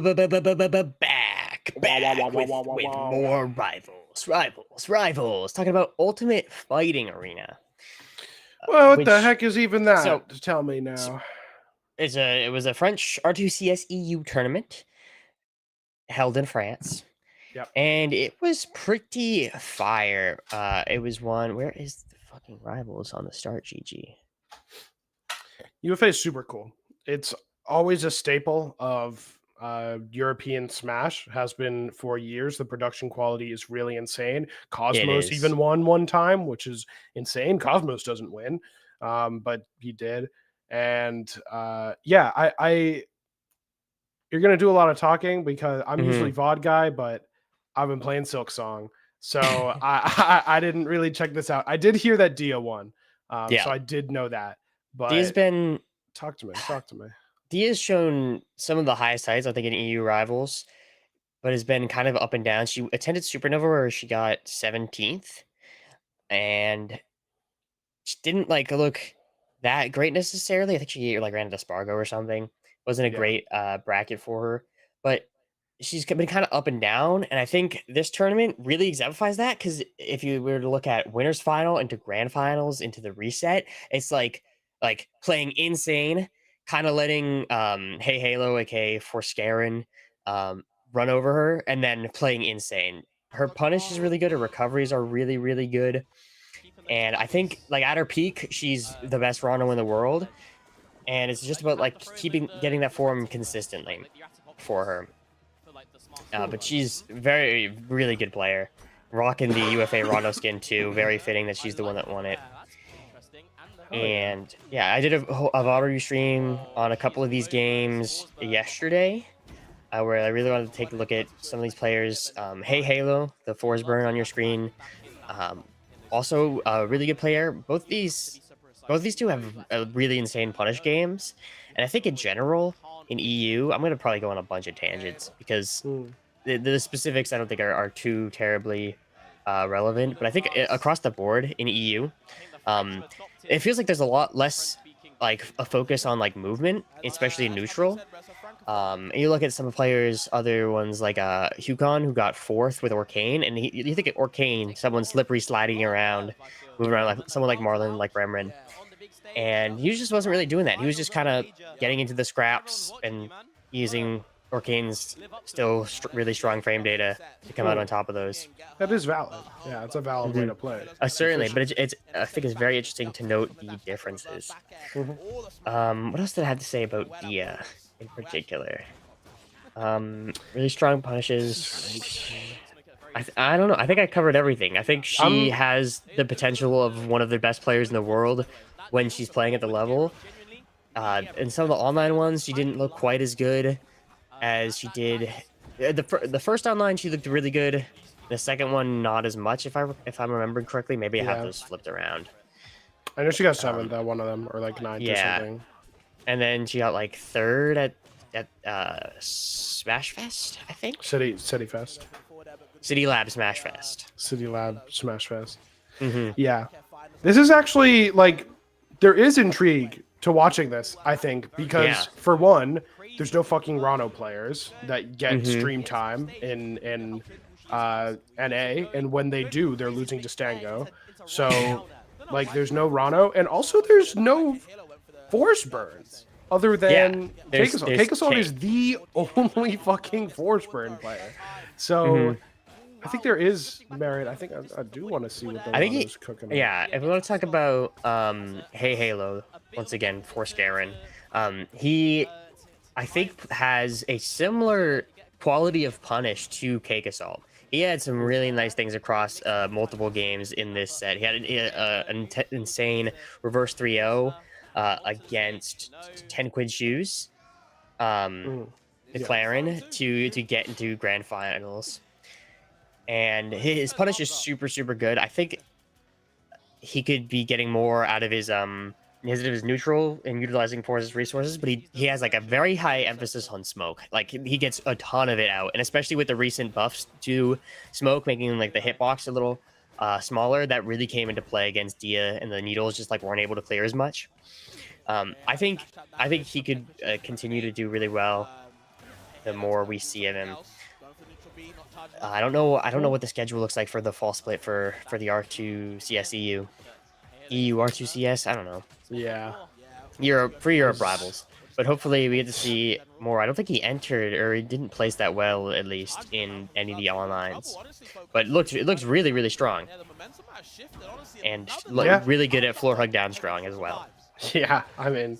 with more rivals. Talking about Ultimate Fighting Arena. Well, what the which- heck is even that? so- Tell me now. It was a French R2CS EU tournament held in France. Yep. And it was pretty fire. It was one. Where is the fucking rivals on the start, GG? UFA is super cool. It's always a staple of European Smash, has been for years. The production quality is really insane. Cosmos is. even won one time, which is insane. Cosmos doesn't win, but he did. And yeah, I you're gonna do a lot of talking because I'm usually VOD guy, but I've been playing Silk Song, so I didn't really check this out. I did hear that Dia won, so I did know that. But Dia's been talk to me. Dia's shown some of the highest heights, I think, in EU rivals, but has been kind of up and down. She attended Supernova where she got 17th, and she didn't look that great necessarily. I think she ran into Spargo or something. Wasn't a great bracket for her, but she's been kind of up and down, and I think this tournament really exemplifies that. Because if you were to look at winners final into grand finals into the reset, it's like playing insane, kind of letting Hey Halo, aka Forscarin, run over her, and then playing insane. Her punish is really good. Her recoveries are really really good, and I think like at her peak, she's the best Rono in the world. And it's just about like getting that form consistently for her. But she's really good player. Rocking the UFA Rondo skin too. Very fitting that she's the one that won it. And yeah, I did a VOD stream on a couple of these games yesterday, where I really wanted to take a look at some of these players. Hey Halo, the Force Burn on your screen. Also a really good player. Both these two have really insane punish games, and I think in general in EU, I'm gonna probably go on a bunch of tangents because the specifics I don't think are too terribly relevant. But I think across the board in EU, it feels like there's a lot less like a focus on like movement, especially in neutral. And you look at some players, other ones like Hugon, who got 4th with Orcane, and you think at Orcane, someone slippery sliding around, moving around like someone like Marlon, like Remren. And he just wasn't really doing that. He was just kind of getting into the scraps and using Orcane's still really strong frame data to come out on top of those. That is valid. Yeah, it's a valid way to play. Certainly, but it's I think it's very interesting to note the differences. What else did I have to say about Dia in particular? Really strong punishes. I don't know. I think I covered everything. I think she has the potential of one of the best players in the world when she's playing at the level. And some of the online ones, she didn't look quite as good as she did. The first online, she looked really good. The second one, not as much, if I'm remembering correctly. Maybe I have those flipped around. I know she got 7th at one of them, or like 9th or something. And then she got like 3rd at Smash Fest, I think. City Fest. City Lab Smash Fest. City Lab Smash Fest. Yeah, this is actually like there is intrigue to watching this. I think because for one, there's no fucking Rano players that get stream time in NA, and when they do, they're losing to Stango. So like there's no Rano, and also there's no Force Burns other than Kakasol. Kakasol is the only fucking Force Burn player. So I think there is merit. I think I do want to see what the Rano's cooking. Yeah, if we want to talk about Hey Halo once again, Forscarin, he I think has a similar quality of punish to Kakasol. He had some really nice things across multiple games in this set. He had an insane reverse 3-0 against 10 Quid Shoes, McLaren to get into grand finals. And his punish is super, super good. I think he could be getting more out of his neutral and utilizing Force's resources, but he has like a very high emphasis on smoke. Like he gets a ton of it out, and especially with the recent buffs to smoke, making like the hitbox a little smaller, that really came into play against Dia, and the needles just like weren't able to clear as much. I think he could continue to do really well the more we see of him. I don't know what the schedule looks like for the fall split for the R2 CS EU R2 CS. I don't know. Yeah, Europe rivals, but hopefully we get to see more. I don't think he entered or he didn't place that well, at least in any of the onlines, but it looks really, really strong, and really good at floor hug down strong as well. Yeah, I mean,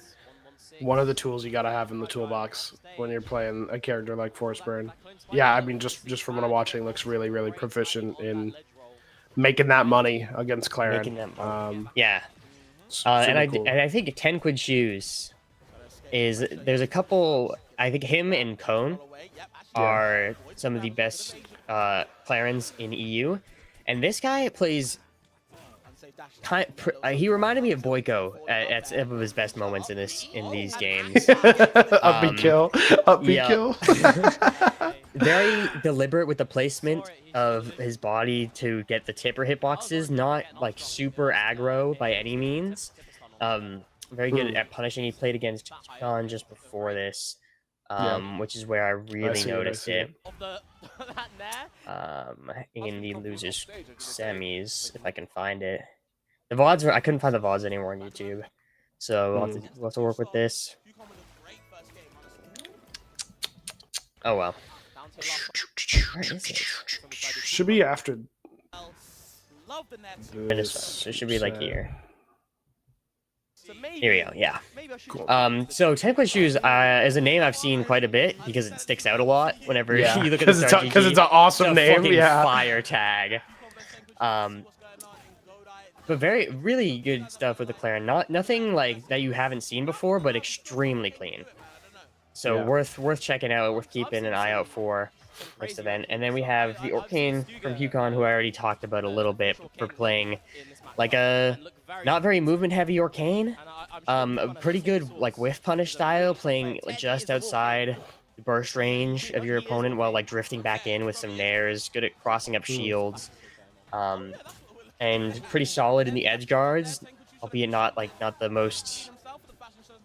one of the tools you gotta have in the toolbox when you're playing a character like Force Burn. Yeah, I mean, just from what I'm watching, looks really, really proficient in making that money against Claren. And I think 10 Quid Shoes there's a couple. I think him and Cone are some of the best Clarens in EU, and this guy plays. He reminded me of Boyko at some of his best moments in these games. Up kill. Very deliberate with the placement of his body to get the tipper hitboxes, not like super aggro by any means. Very good at punishing. He played against John just before this. which is where I really see noticed it. Of that there. In the losers semis, if I can find it. The VODs I couldn't find the VODs anymore on YouTube, so we'll have to work with this. Oh well. Where is it? Should be after This one. So it should be like here. Here we go. Yeah. Cool. So 10 Quid Shoes is a name I've seen quite a bit because it sticks out a lot whenever Yeah, you look at the start because it's an awesome name. Yeah. Fire tag. But really good stuff with the Claren. Nothing like that you haven't seen before, but extremely clean. So Yeah. worth checking out, worth keeping an eye out for next event. And then we have the Orcane from UConn, who I already talked about a little bit for playing like a not very movement heavy Orcane. A pretty good like whiff punish style, playing just outside the burst range of your opponent while like drifting back in with some nairs. Good at crossing up shields. And pretty solid in the edge guards, albeit not the most.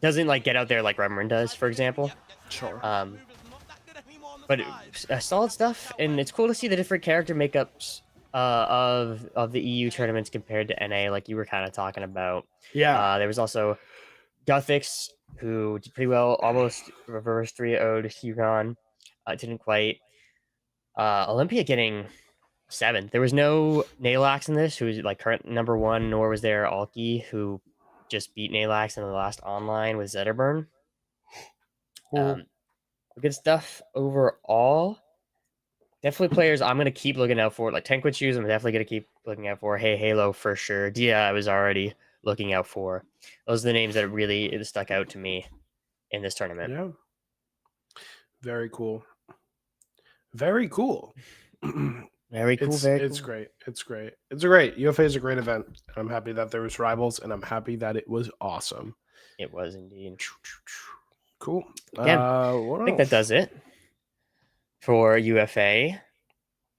Doesn't like get out there like Reverend does, for example. Sure. But solid stuff, and it's cool to see the different character makeups of the EU tournaments compared to NA, like you were kind of talking about. Yeah. There was also Guthix, who did pretty well, almost reverse 3-0'd UConn. Didn't quite. Olympia getting 7th. There was no Nalax in this, who was like current number 1, nor was there Alki, who just beat Nalax in the last online with Zetterburn. Good stuff overall. Definitely players I'm going to keep looking out for. Like 10 Quid Shoes, I'm definitely going to keep looking out for. Hey, Halo for sure. Dia, I was already looking out for. Those are the names that really stuck out to me in this tournament. Yeah. Very cool. Very cool. Very cool. It's great. It's great. It's a great. UFA is a great event. I'm happy that there was Rivals, and I'm happy that it was awesome. It was indeed. Cool. Again, What I think else? that does it for UFA.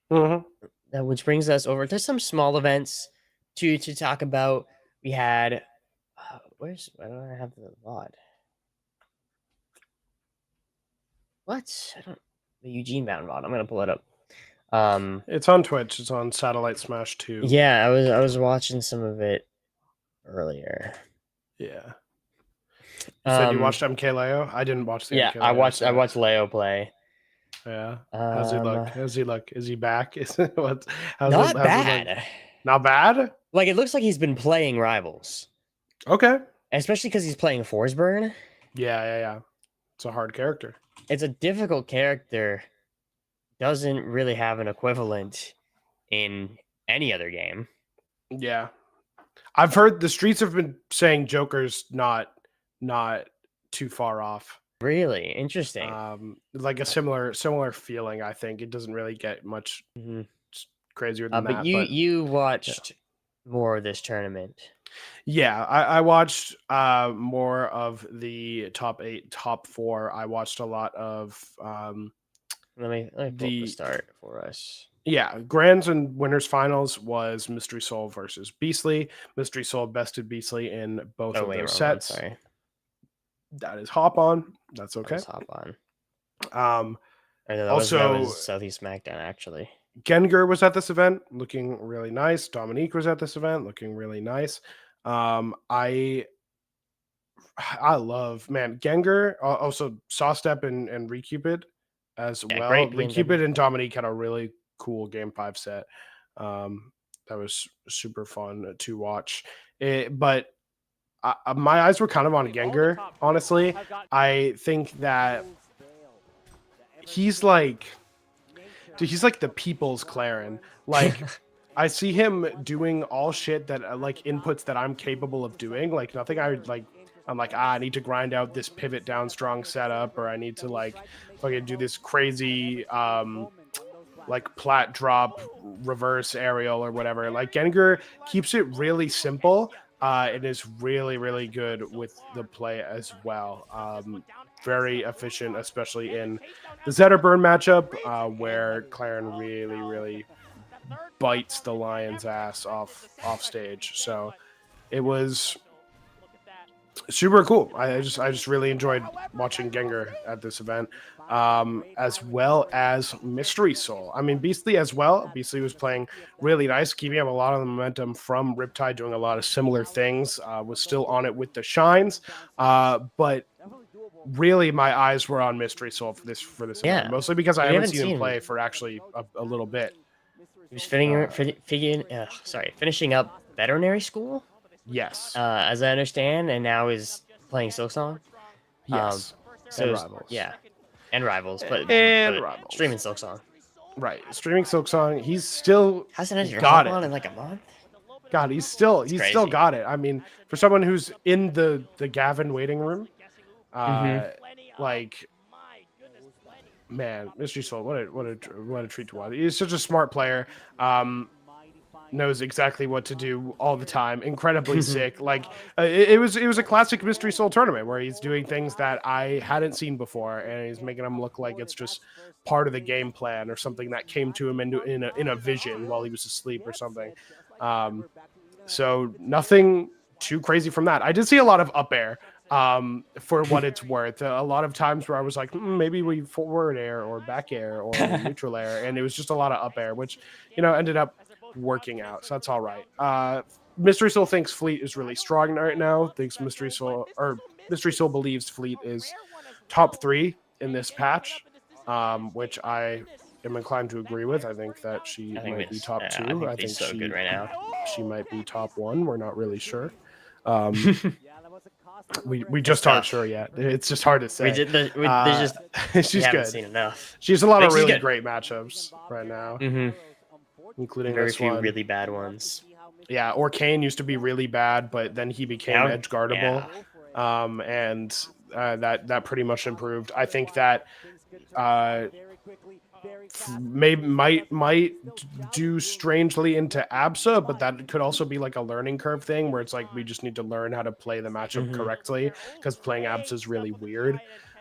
Which brings us over to some small events to talk about. We had why don't I have the VOD? What? The Eugenebound VOD. I'm gonna pull it up. It's on Twitch. It's on Satellite Smash 2. Yeah, I was watching some of it earlier. Yeah. You said you watched MK Leo? I didn't watch the Yeah, MK I Leo, watched so- Leo play. Yeah. How's he look? How's he look? Is he back? Is what? Not bad. Not bad? Like it looks like he's been playing Rivals, Okay. especially because he's playing Forsburn. Yeah. It's a hard character. It's a difficult character. Doesn't really have an equivalent in any other game. Yeah. I've heard the streets have been saying Joker's not too far off. Really interesting. Like a similar feeling, I think. It doesn't really get much crazier than that. But you watched more of this tournament. Yeah, I watched more of the top 8, top 4. I watched a lot of Let me pull up the start for us. Yeah, Grands and Winners Finals was Mystery Soul versus Beastly. Mystery Soul bested Beastly in both of those sets. Sorry. That is Hop On. That's okay. Hop On. Also, that was Southeast Smackdown, actually. Gengar was at this event, looking really nice. Dominique was at this event, looking really nice. I love, man, Gengar. Also, Sawstep and Recupid as well. Recupid and Dominique had a really cool Game 5 set. That was super fun to watch. But my eyes were kind of on Gengar, honestly. I think that he's like the people's Claren. Like, I see him doing all shit that like inputs that I'm capable of doing. Like nothing I would like. I'm like, I need to grind out this pivot down strong setup, or I need to like fucking do this crazy like plat drop reverse aerial or whatever. Like Gengar keeps it really simple and is really, really good with the play as well. Very efficient, especially in the Zetterburn matchup, where Claren really, really bites the Lion's ass off stage. So it was super cool. I just really enjoyed watching Gengar at this event, as well as Mystery Soul. I mean, Beastly as well. Beastly was playing really nice, keeping up a lot of the momentum from Riptide, doing a lot of similar things. Was still on it with the shines, but really my eyes were on Mystery Soul for this event, mostly because I haven't seen him play for actually a little bit. He was finishing up veterinary school. Yes. As I understand, and now is playing Silksong. Yes. So and Rivals. Yeah, and Rivals, but Rivals. streaming Silksong. Right, streaming Silksong. He's still hasn't got on it in like a month. God, he's still got it. I mean, for someone who's in the Gavin waiting room, like, man, Mystery Soul, what a treat to watch. He's such a smart player. Knows exactly what to do all the time. Incredibly sick. Like, it was a classic Mystery Soul tournament where he's doing things that I hadn't seen before, and he's making them look like it's just part of the game plan or something that came to him in a vision while he was asleep or something. So nothing too crazy from that. I did see a lot of up air, for what it's worth. A lot of times where I was like, maybe we forward air or back air or neutral air, and it was just a lot of up air, which, ended up working out. So that's all right. Mystery Soul thinks Fleet is really strong right now. Thinks Mystery Soul believes Fleet is top 3 in this patch, which I am inclined to agree with. I think that she might be top 2. I think so she, good right now. She might be top 1. We're not really sure. We just aren't sure yet. It's just hard to say. She's good. Seen enough. She has a lot of really great matchups right now, including very this few one. really bad ones. Yeah, Orcane used to be really bad, but then he became edge guardable, and that pretty much improved. I think that might do strangely into Absa, but that could also be like a learning curve thing where it's like we just need to learn how to play the matchup correctly, because playing Absa is really weird.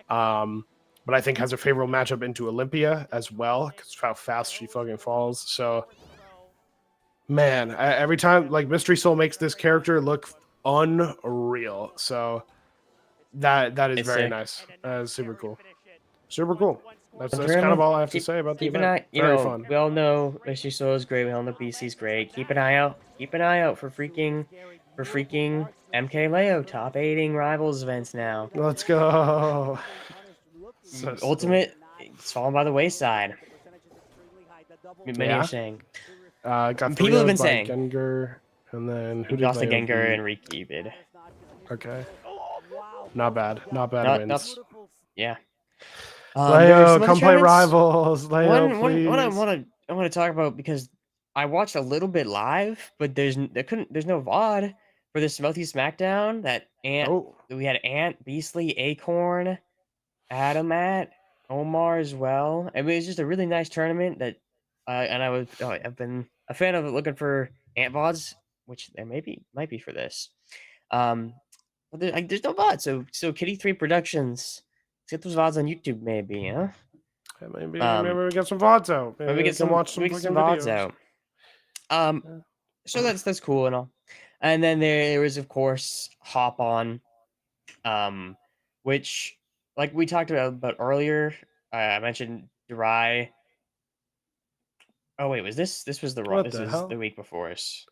But I think has a favorable matchup into Olympia as well, because how fast she fucking falls. So, man, every time like Mystery Soul makes this character look unreal. So that is It's very sick. Nice. Super cool. Super cool. That's kind of all I have to say about the event. Very fun. We all know Mystery Soul is great. We all know BC's great. Keep an eye out. for freaking MK Leo top 8ing Rivals events now. Let's go. So Ultimate, it's fallen by the wayside. Many are saying. People have been saying Gengar, and then who lost to Leo Gengar beat? and Riki did. Okay. Not bad wins. Yeah. Leo, come play Rivals. Leo, please. What I want to talk about, because I watched a little bit live, but there's no VOD for this Southeast Smackdown. We had Ant, Beastly, Acorn, Adam Omar as well. I mean, it's just a really nice tournament that, and I've been a fan of it, looking for Ant VODs, which there might be for this. But there's no VOD, so Kitty 3 Productions. Let's get those VODs on YouTube, maybe, huh? Maybe we get some VODs out. Maybe we get some VODs out. So that's cool and all. And then there was, of course, Hop On, which, like we talked about earlier, I mentioned Durai. Oh wait, was this was the wrong? This is the week before us.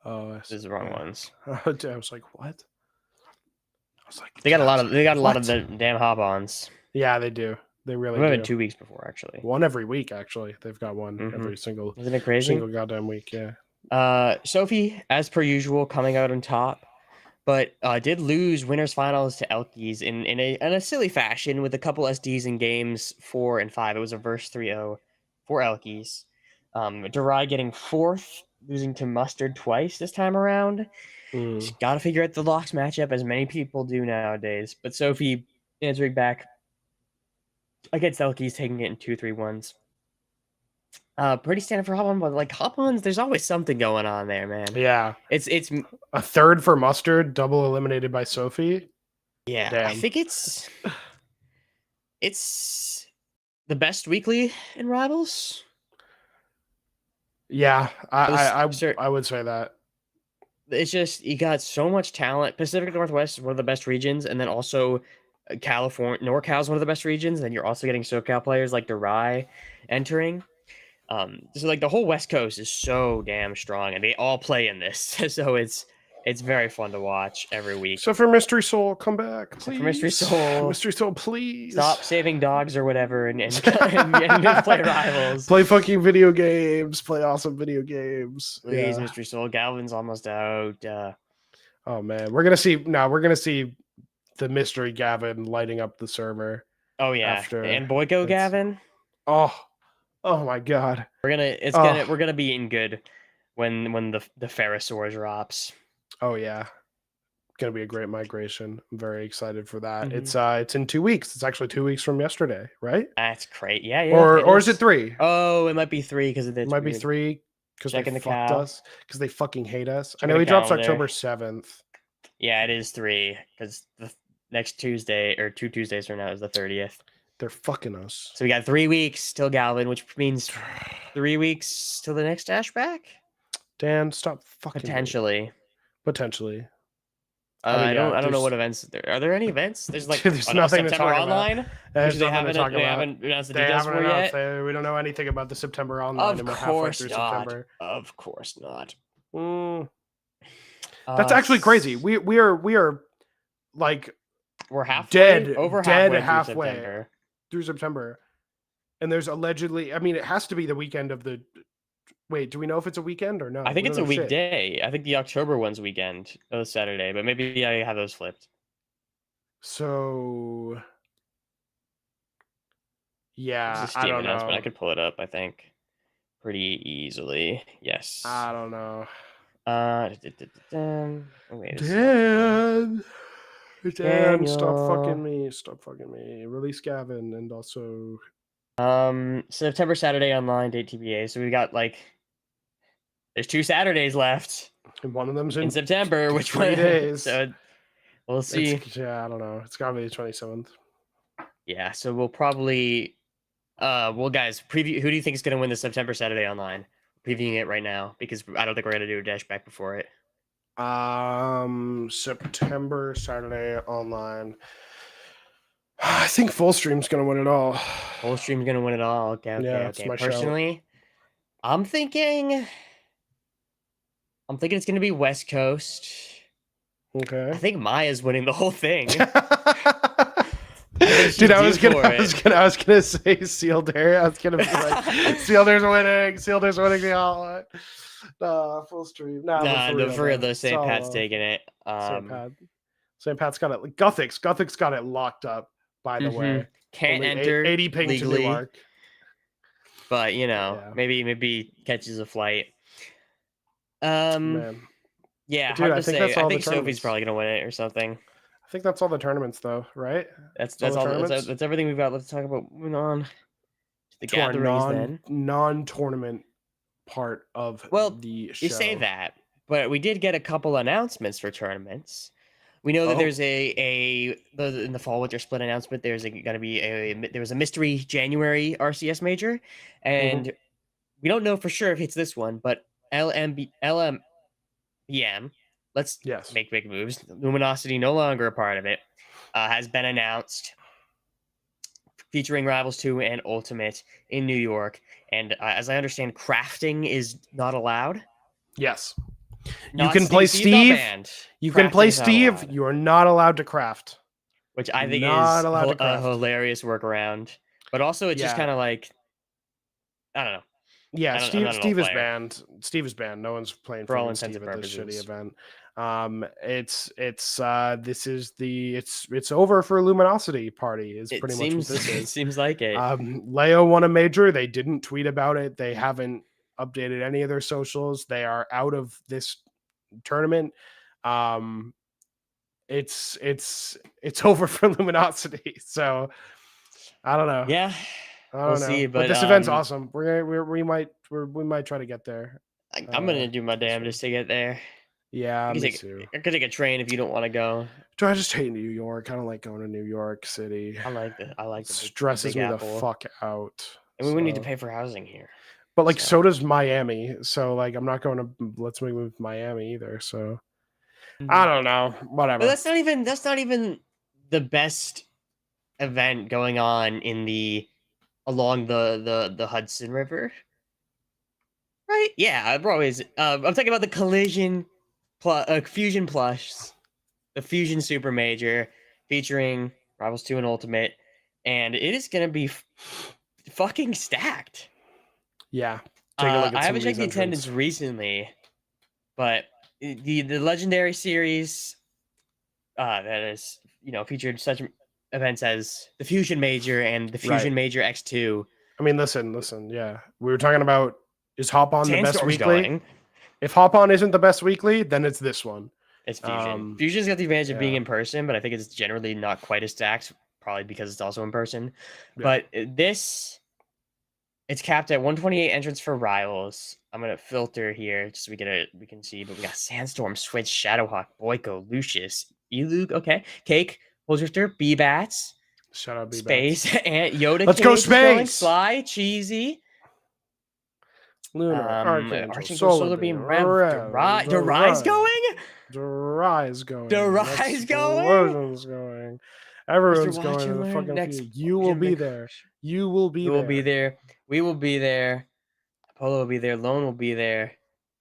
Oh, this is the wrong ones. I was like, what? I was like, they got a lot of the damn Hop-Ons. Yeah, they do. They really do. We've had 2 weeks before, actually. One every week, actually. They've got one every single. Isn't it crazy? Single goddamn week, yeah. Sophie, as per usual, coming out on top, but did lose winners finals to Elkies in a silly fashion with a couple SDs in games 4 and 5. It was a verse 3-0 for Elkies. Durai getting 4th, losing to Mustard twice this time around. Just got to figure out the locks matchup, as many people do nowadays. But Sophie answering back against Elkies, taking it in 2-3-1s. Pretty standard for Hop-On, but like Hop-Ons, there's always something going on there, man. Yeah. It's a 3rd for Mustard, double eliminated by Sophie. Yeah. Damn. I think it's the best weekly in Rivals. Yeah, I would say that. it's just you got so much talent. Pacific Northwest is one of the best regions, and then also California, NorCal is one of the best regions. And you're also getting SoCal players like Durai entering. So like the whole West Coast is so damn strong, and they all play in this. So it's very fun to watch every week. So for Mystery Soul, come back, So please. for Mystery Soul, Mystery Soul, please. stop saving dogs or whatever, and play Rivals. Play fucking video games. Play awesome video games. Please, Yeah. Mystery Soul. Galvin's almost out. Oh man, we're gonna see the mystery Gavin lighting up the server. Oh yeah, After and Boyko it's- Gavin. Oh my god. We're gonna be eating good when the Ferrosaur drops. Oh yeah. Gonna be a great migration. I'm very excited for that. Mhm. It's in 2 weeks. It's actually 2 weeks from yesterday, right? That's great. Yeah. Or is it 3? Oh, it might be 3 because It might be 3 because they Checking the fucked cal. us. Because they fucking hate us. I Checking know the he drops calendar. October 7th. Yeah, it is 3 because the next Tuesday or 2 Tuesdays from now is the 30th. They're fucking us. So we got 3 weeks till Galvin, which means 3 weeks till the next DashBack. Dan, stop fucking me. Potentially. I mean, I don't yeah, know what there's- events. Are there any events? There's like There's oh, no, nothing to September talk about. online. There's Which they nothing to talk they about. haven't announced the They details haven't for announced yet. we don't know anything about the September online. Of and we're halfway course through not. September. Of course not. That's actually crazy. We are like We're halfway, dead over dead halfway, halfway. through September. through September. And there's allegedly, I mean, it has to be the weekend of the. Wait, do we know if it's a weekend or no? I think We it's a don't know shit. weekday. I think the October one's weekend, Saturday, but maybe I have those flipped. So, It's yeah, a I Steam don't announcement. know. I could pull it up, I think, pretty easily. Yes. I don't know. Wait, this is Dan, stop Daniel. fucking me. Stop fucking me. Release Gavin and also. September Saturday online date TBA. So we got like there's 2 Saturdays left And one of them's in September, which 3 one? days. So we'll see. Yeah, I don't know. It's gotta be the 27th. Yeah, so we'll probably well guys, preview who do you think is gonna win the September Saturday online? Previewing it right now because I don't think we're gonna do a DashBack before it. September Saturday online. I think Full Stream's gonna win it all. Full Stream's gonna win it all. Okay. Yeah, it's my shout. Personally, I'm thinking it's gonna be West Coast. Okay. I think Maya's winning the whole thing. Dude, I was due gonna say Sealed Air. I was gonna be like, Sealed Air's winning. Sealed Air's winning the all. Full Stream. Nah, the St. Pat's taking it. St. Pat's got it. Guthix got it locked up. By the way, can't Only enter 80 ping legally, to Newark. but you know, Yeah. maybe catches a flight. Man, Yeah, Dude, hard I to think say. that's all I the think Sophie's tournaments. probably gonna win it or something. I think that's all the tournaments, though, right? That's all the all. tournaments? That's everything we've got. Let's talk about moving on to the To our gatherings then. non-tournament part of Well, the show. You say that, but we did get a couple announcements for tournaments. We know that Oh. there's in the fall winter split announcement. There was a mystery January RCS major, and we don't know for sure if it's this one, but LMBM. Let's Yes. make big moves. Luminosity no longer a part of it. Has been announced, featuring Rivals 2 and Ultimate in New York. And as I understand, crafting is not allowed. Yes. Not can play Steve's not Steve. banned. You can play Crafting's not Steve. allowed, You are not allowed to craft. which I think not is allowed to a craft. hilarious workaround. But also, it's just Yeah. kind of like, I don't know. Yeah, I'm Steve not an Steve old is player. banned. Steve is banned. No one's playing For all freaking intents Steve and at this shitty purposes. event. It's over for Luminosity Party is It pretty seems much what this it is. seems like it. Leo won a major. They didn't tweet about it. They haven't updated any of their socials. They are out of this tournament. It's over for Luminosity. So I don't know. Yeah, I don't we'll know. see, But but, this event's awesome. We might try to get there. I'm gonna do my damn just to get there. Yeah, You me can too. I could take a train if you don't want to go. Do I just hate New York? I don't like going to New York City. I like It the stresses Big me the Apple. fuck out. And we would need to So, pay for housing here. But like, So- so does Miami. So like, I'm not going to Let's Make Move Miami either. So I don't know. Whatever. But that's not even the best event going on along the Hudson River. Right? Yeah, we're always I'm talking about the Fusion Plus, the Fusion Super Major featuring Rivals 2 and Ultimate, and it is going to be fucking stacked. Yeah. Take a look at I some haven't of checked these the attendance entrants. recently, but the legendary series that is, featured such events as the Fusion Major and the Fusion Right. Major X2. I mean, listen. Yeah, we were talking about, is Hop On the best Sandstorm's weekly? going. If Hop On isn't the best weekly, then it's this one. It's Fusion. Fusion's got the advantage of being in person, but I think it's generally not quite as stacked, probably because it's also in person. Yeah. But it's capped at 128 entrants for Rivals. I'm gonna filter here just so we can see. But we got Sandstorm, Switch, Shadowhawk, Boyko, Lucius, Elug, okay, Cake, Holzrifter, B-Bats, Shout out B-Bats. Space, and Yoda. Let's go Cage is going, Space! Sly, Cheesy, Lunar, Archangel, Solar Beam, Rev, Darai's going. Darai's going. Darai's going? Explosion's going. Everyone's Mr. going Watch to and the Learn, fucking next feud. You will be there. You will be We there. will be there. We will be there. Apollo will be there. Lone will be there.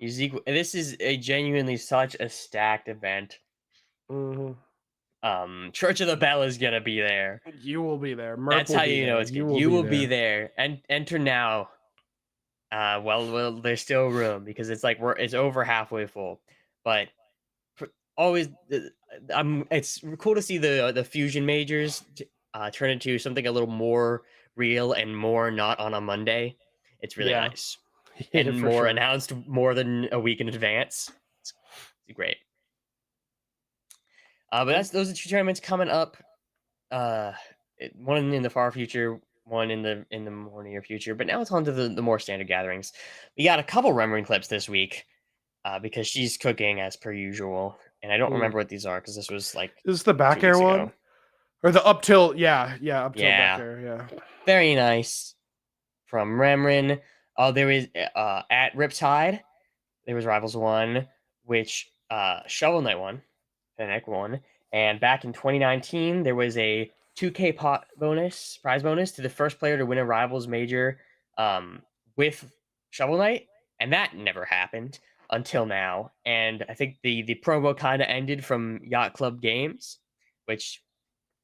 Ezekiel. This is a genuinely such a stacked event. Mm-hmm. Church of the Bell is gonna be there. You will be there. Merp That's will how be you know there. it's good. You will be there. And enter now. Well, there's still room because it's like it's over halfway full. But always, it's cool to see the fusion majors turn into something a little more real and more not on a Monday. It's really nice. Yeah, And for more sure. announced more than a week in advance. It's great. But those are two tournaments coming up. One in the far future, one in the more near future. But now it's on to the more standard gatherings. We got a couple Remembering clips this week because she's cooking as per usual. And I don't remember what these are because this was like Is this the back 2 air weeks one? ago. Or the up tilt? Yeah, up tilt Yeah. back air. Yeah. Very nice from Remrin. There was at Riptide, there was Rivals 1, which Shovel Knight won, Fennec won, and back in 2019 there was a 2K prize bonus to the first player to win a Rivals major with Shovel Knight, and that never happened until now. And I think the promo kind of ended from Yacht Club Games, which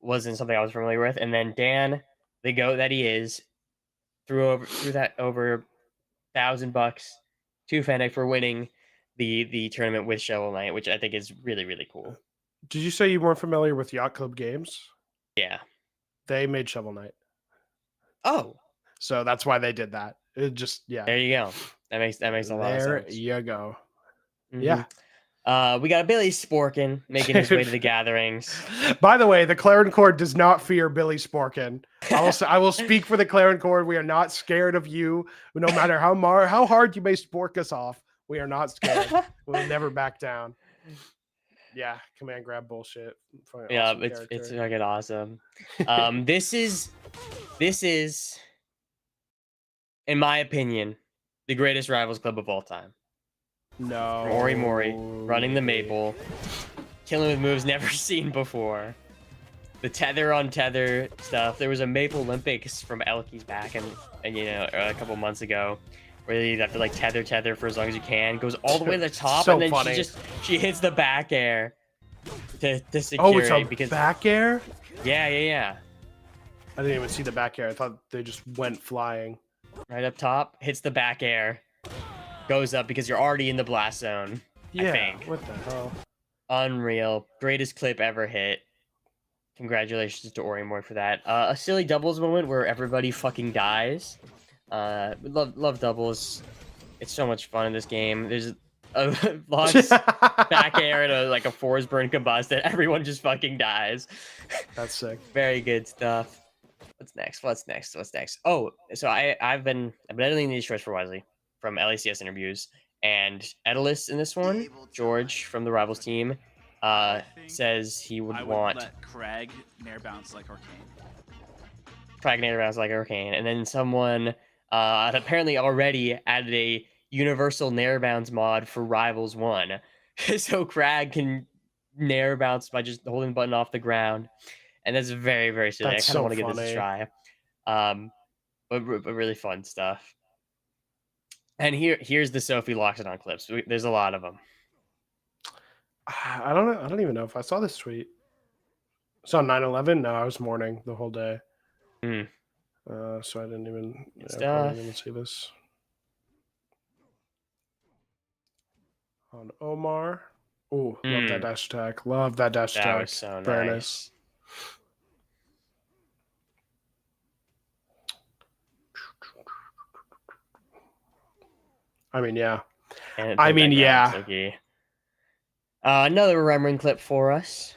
wasn't something I was familiar with. And then Dan, the goat that he is, threw that over $1,000 to Fennec for winning the tournament with Shovel Knight, which I think is really, really cool. Did you say you weren't familiar with Yacht Club Games? Yeah. They made Shovel Knight. Oh. So that's why they did that. It just, yeah. There you go. That makes a lot of sense. There you go. Mhm. Yeah. We got Billy Sporkin making his way to the gatherings. By the way, the Claren Court does not fear Billy Sporkin. I will speak for the Claren Court. We are not scared of you, no matter how hard you may spork us off. We are not scared. We'll never back down. Yeah, command grab bullshit. Yeah, Awesome it's character. fucking awesome. This is, in my opinion, the greatest Rivals Club of all time. No. Ori Mori running the Maple, killing with moves never seen before. The tether on tether stuff. There was a Maple Olympics from Elky's back and a couple months ago, where you have to like tether for as long as you can. Goes all the way to the top, So and then funny. she hits the back air to secure Oh, it's a it because back air? yeah. I didn't even see the back air. I thought they just went flying. Right up top, hits the back air, goes up because you're already in the blast zone. Yeah. I think. What the hell? Unreal. Greatest clip ever hit. Congratulations to Ori Mori for that. A silly doubles moment where everybody fucking dies. Love doubles. It's so much fun in this game. There's a launch back air and a force burn combust and everyone just fucking dies. That's sick. Very good stuff. What's next? Oh, so I've been editing these shorts for Wesley from LACS interviews, and Edalus in this one, George from the Rivals team, says he would want let Kragg nair bounce like Arcane. Kragg nair bounce like Arcane, and then someone and apparently already added a universal nair bounce mod for Rivals 1. So Kragg can nair bounce by just holding the button off the ground. And that's very, very silly. That's I kind of so want to give this a funny. try. But really fun stuff. And here's the Sophie locks it on clips. There's a lot of them. I don't know. I don't even know if I saw this tweet. It's on 9/11. No, I was mourning the whole day. Mm. So I didn't even, Good probably stuff. didn't even see this. On Omar. Oh, love that dash attack. Love that dash attack. That was so Very nice. I mean, yeah. And I mean, yeah. okay. Another Remring clip for us.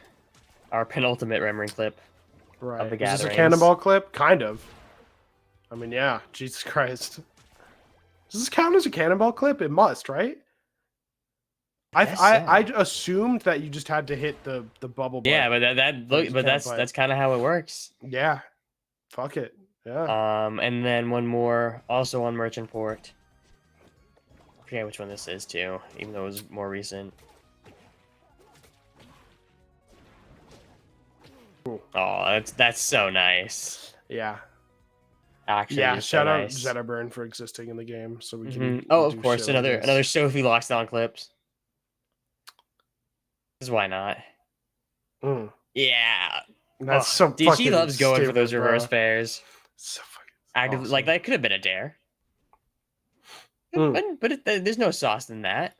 Our penultimate Remring clip. Right. Of the Is this a gatherings. cannonball clip? Kind of. I mean, yeah. Jesus Christ. Does this count as a cannonball clip? It must, right? I assumed that you just had to hit the bubble. Yeah, but that's kind of how it works. Yeah. Fuck it. Yeah. And then one more, also on Merchant Port. I forget which one this is too, even though it was more recent. Cool. Oh, that's so nice. Yeah. Actually, Yeah. just Shout so out nice. Zetterburn for existing in the game, so we can. Oh, do of course, shit like this. another Sophie locks down clips. Because why not? Mm. Yeah. That's so. Dude, she fucking loves going for stupid, those reverse bro. pairs. So fucking Active, awesome. like that could have been a dare. But there's no sauce in that.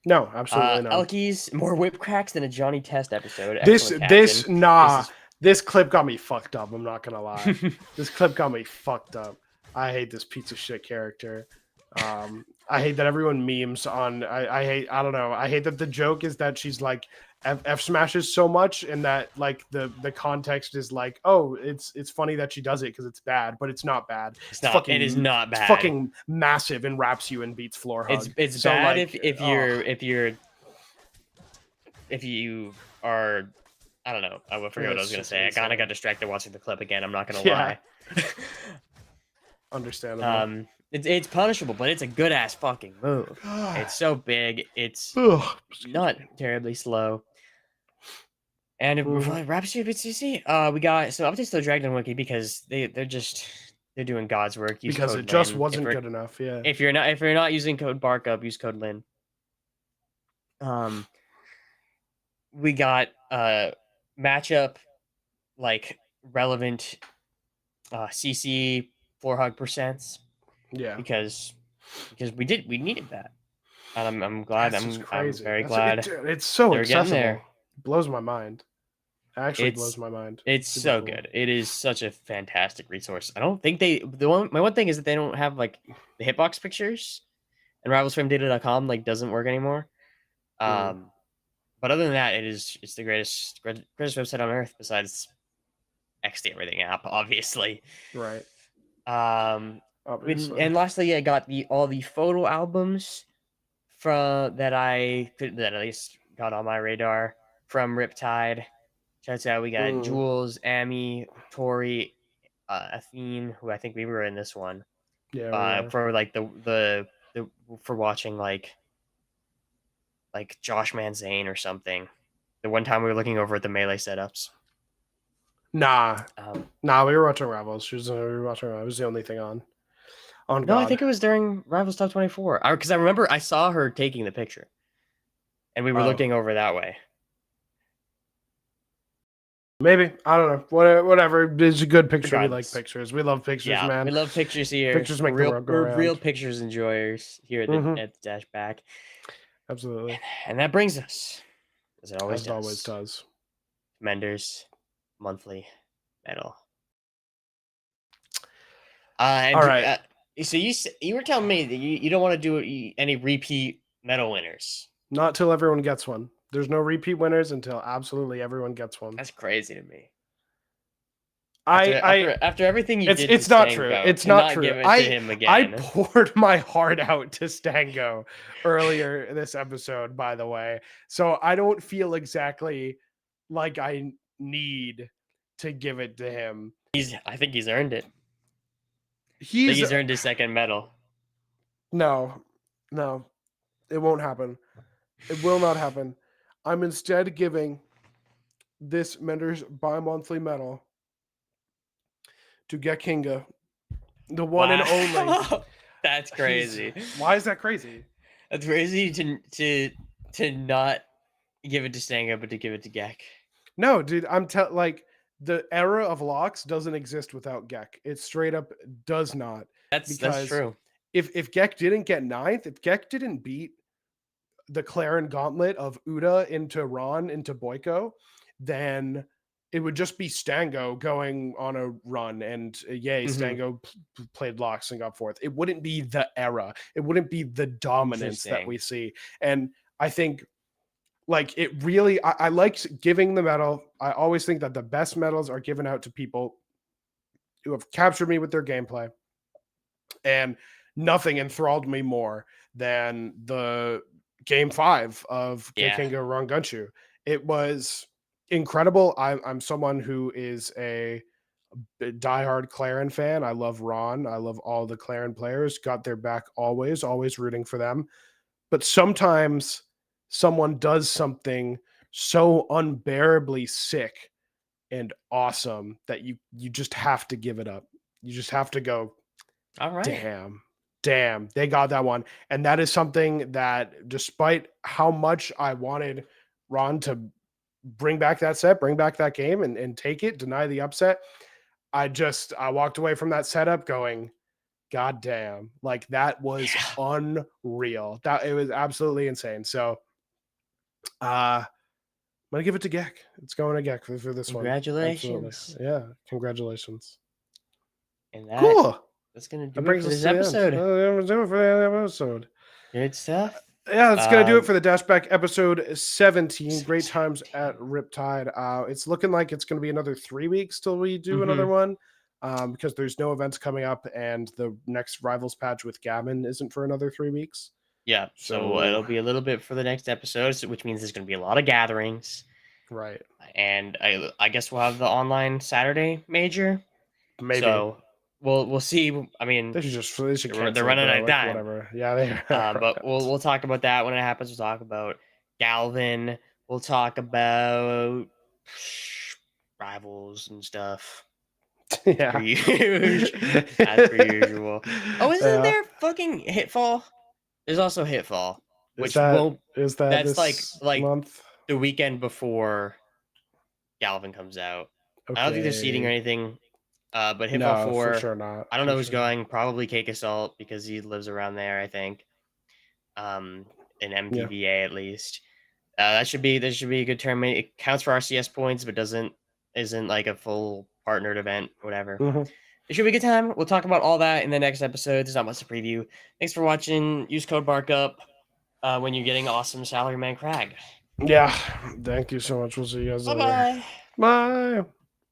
No, absolutely not. Elkies, more whip cracks than a Johnny Test episode. This Excellent, Captain. this clip got me fucked up. I'm not gonna lie. This clip got me fucked up. I hate this piece of shit character. I hate that everyone memes on. I don't know. I hate that the joke is that she's like F smashes so much, and that like the context is like, oh, it's funny that she does it because it's bad, but it's not bad. It's not. Fucking, It is not bad. It's fucking massive and wraps you and beats floor hug. It's so, bad like, if you are. I don't know. I forget what I was gonna say. I kind of got distracted watching the clip again. I'm not gonna lie. Understandable. It's punishable, but it's a good ass fucking move. It's so big. It's not terribly slow. And it wraps you a bit CC. We got some updates to the Dragon Wiki because they're doing God's work. Use because code it just Lin. wasn't good enough. Yeah. If you're not using code BarkUp, use code Lin. We got matchup like relevant CC floor hug percents. Yeah. Because we needed that. And I'm glad. I'm very That's glad. It's so they're getting accessible. there. It blows my mind. Actually blows my mind. It's Super so cool. good. It is such a fantastic resource. I don't think my one thing is that they don't have like the hitbox pictures, and rivalsframedata.com like doesn't work anymore. But other than that, it's the greatest website on earth besides XD everything app, obviously. Right. And lastly, I got all the photo albums that at least got on my radar from Riptide. Shouts out, we got Jules, Amy, Tori, Athene, who I think we were in this one. Yeah. For like for watching like Josh Manzane or something. The one time we were looking over at the Melee setups. Nah, we were watching Rivals. We were watching Rivals. It was the only thing on. No, God. I think it was during Rivals Top 24. Because I remember I saw her taking the picture. And we were looking over that way. Maybe. I don't know. Whatever. It's a good picture. We like pictures. We love pictures, man. We love pictures here. Pictures make the world go round. We're real pictures enjoyers here at the DashBack. Absolutely. And that brings us, as it always does, Mender's monthly medal. All right. So you were telling me that you don't want to do any repeat medal winners. Not till everyone gets one. There's no repeat winners until absolutely everyone gets one. That's crazy to me. After everything you did, it's not true. It's not true. Give it to him again. I poured my heart out to Stango earlier this episode, by the way. So I don't feel exactly like I need to give it to him. I think he's earned it. he's earned his second medal. no, it won't happen. It will not happen. I'm instead giving this Mender's bi-monthly medal to Gekinga, the one and only. That's crazy. Why is that crazy? That's crazy to not give it to Stango, but to give it to Gek. No, dude, like the era of locks doesn't exist without Gek. It straight up does not. That's Because true. If Gek didn't get 9th, if Gek didn't beat the Claren gauntlet of Uda into Ron into Boyko, then it would just be Stango going on a run, and Stango played locks and got 4th. It wouldn't be the era. It wouldn't be the dominance that we see. And I think, like, it really, I liked giving the medal. I always think that the best medals are given out to people who have captured me with their gameplay. And nothing enthralled me more than the Game 5 of Gekinga Rangunchu. It was incredible. I'm someone who is a diehard Claren fan. I love Ron. I love all the Claren players. Got their back always rooting for them. But sometimes someone does something so unbearably sick and awesome that you just have to give it up. You just have to go, all right, damn, they got that one. And that is something that, despite how much I wanted Ron to bring back that set, bring back that game and take it, deny the upset, I walked away from that setup going, God damn, like that was unreal. That it was absolutely insane. So I'm gonna give it to Gek. It's going to Gek for this Congratulations. one. Yeah, congratulations. And that, cool. That's gonna do it for this episode. Good stuff. Yeah, that's going to do it for the DashBack episode 17. Great times at Riptide. It's looking like it's going to be another 3 weeks till we do another one, because there's no events coming up, and the next Rivals patch with Gavin isn't for another 3 weeks. Yeah, so it'll be a little bit for the next episode, which means there's going to be a lot of gatherings. Right. And I guess we'll have the online Saturday major. Maybe. So we'll see. I mean, they're running out of time. Whatever. Yeah, they are. But we'll talk about that when it happens. We'll talk about Galvin. We'll talk about rivals and stuff. Yeah. As per usual. Oh, isn't there fucking Hitfall? There's also Hitfall, which that's like month? The weekend before Galvin comes out. Okay. I don't think they're seeding or anything. But Hitfall 4, for sure not. I don't know who's going. Probably Cake Assault, because he lives around there, I think. In MPVA at least. That should be a good tournament. It counts for RCS points, but isn't like a full partnered event, whatever. It should be a good time. We'll talk about all that in the next episode. There's not much to preview. Thanks for watching. Use code BARKUP when you're getting awesome Salaryman Kragg. Yeah. Thank you so much. We'll see you guys later. Bye-bye. Bye.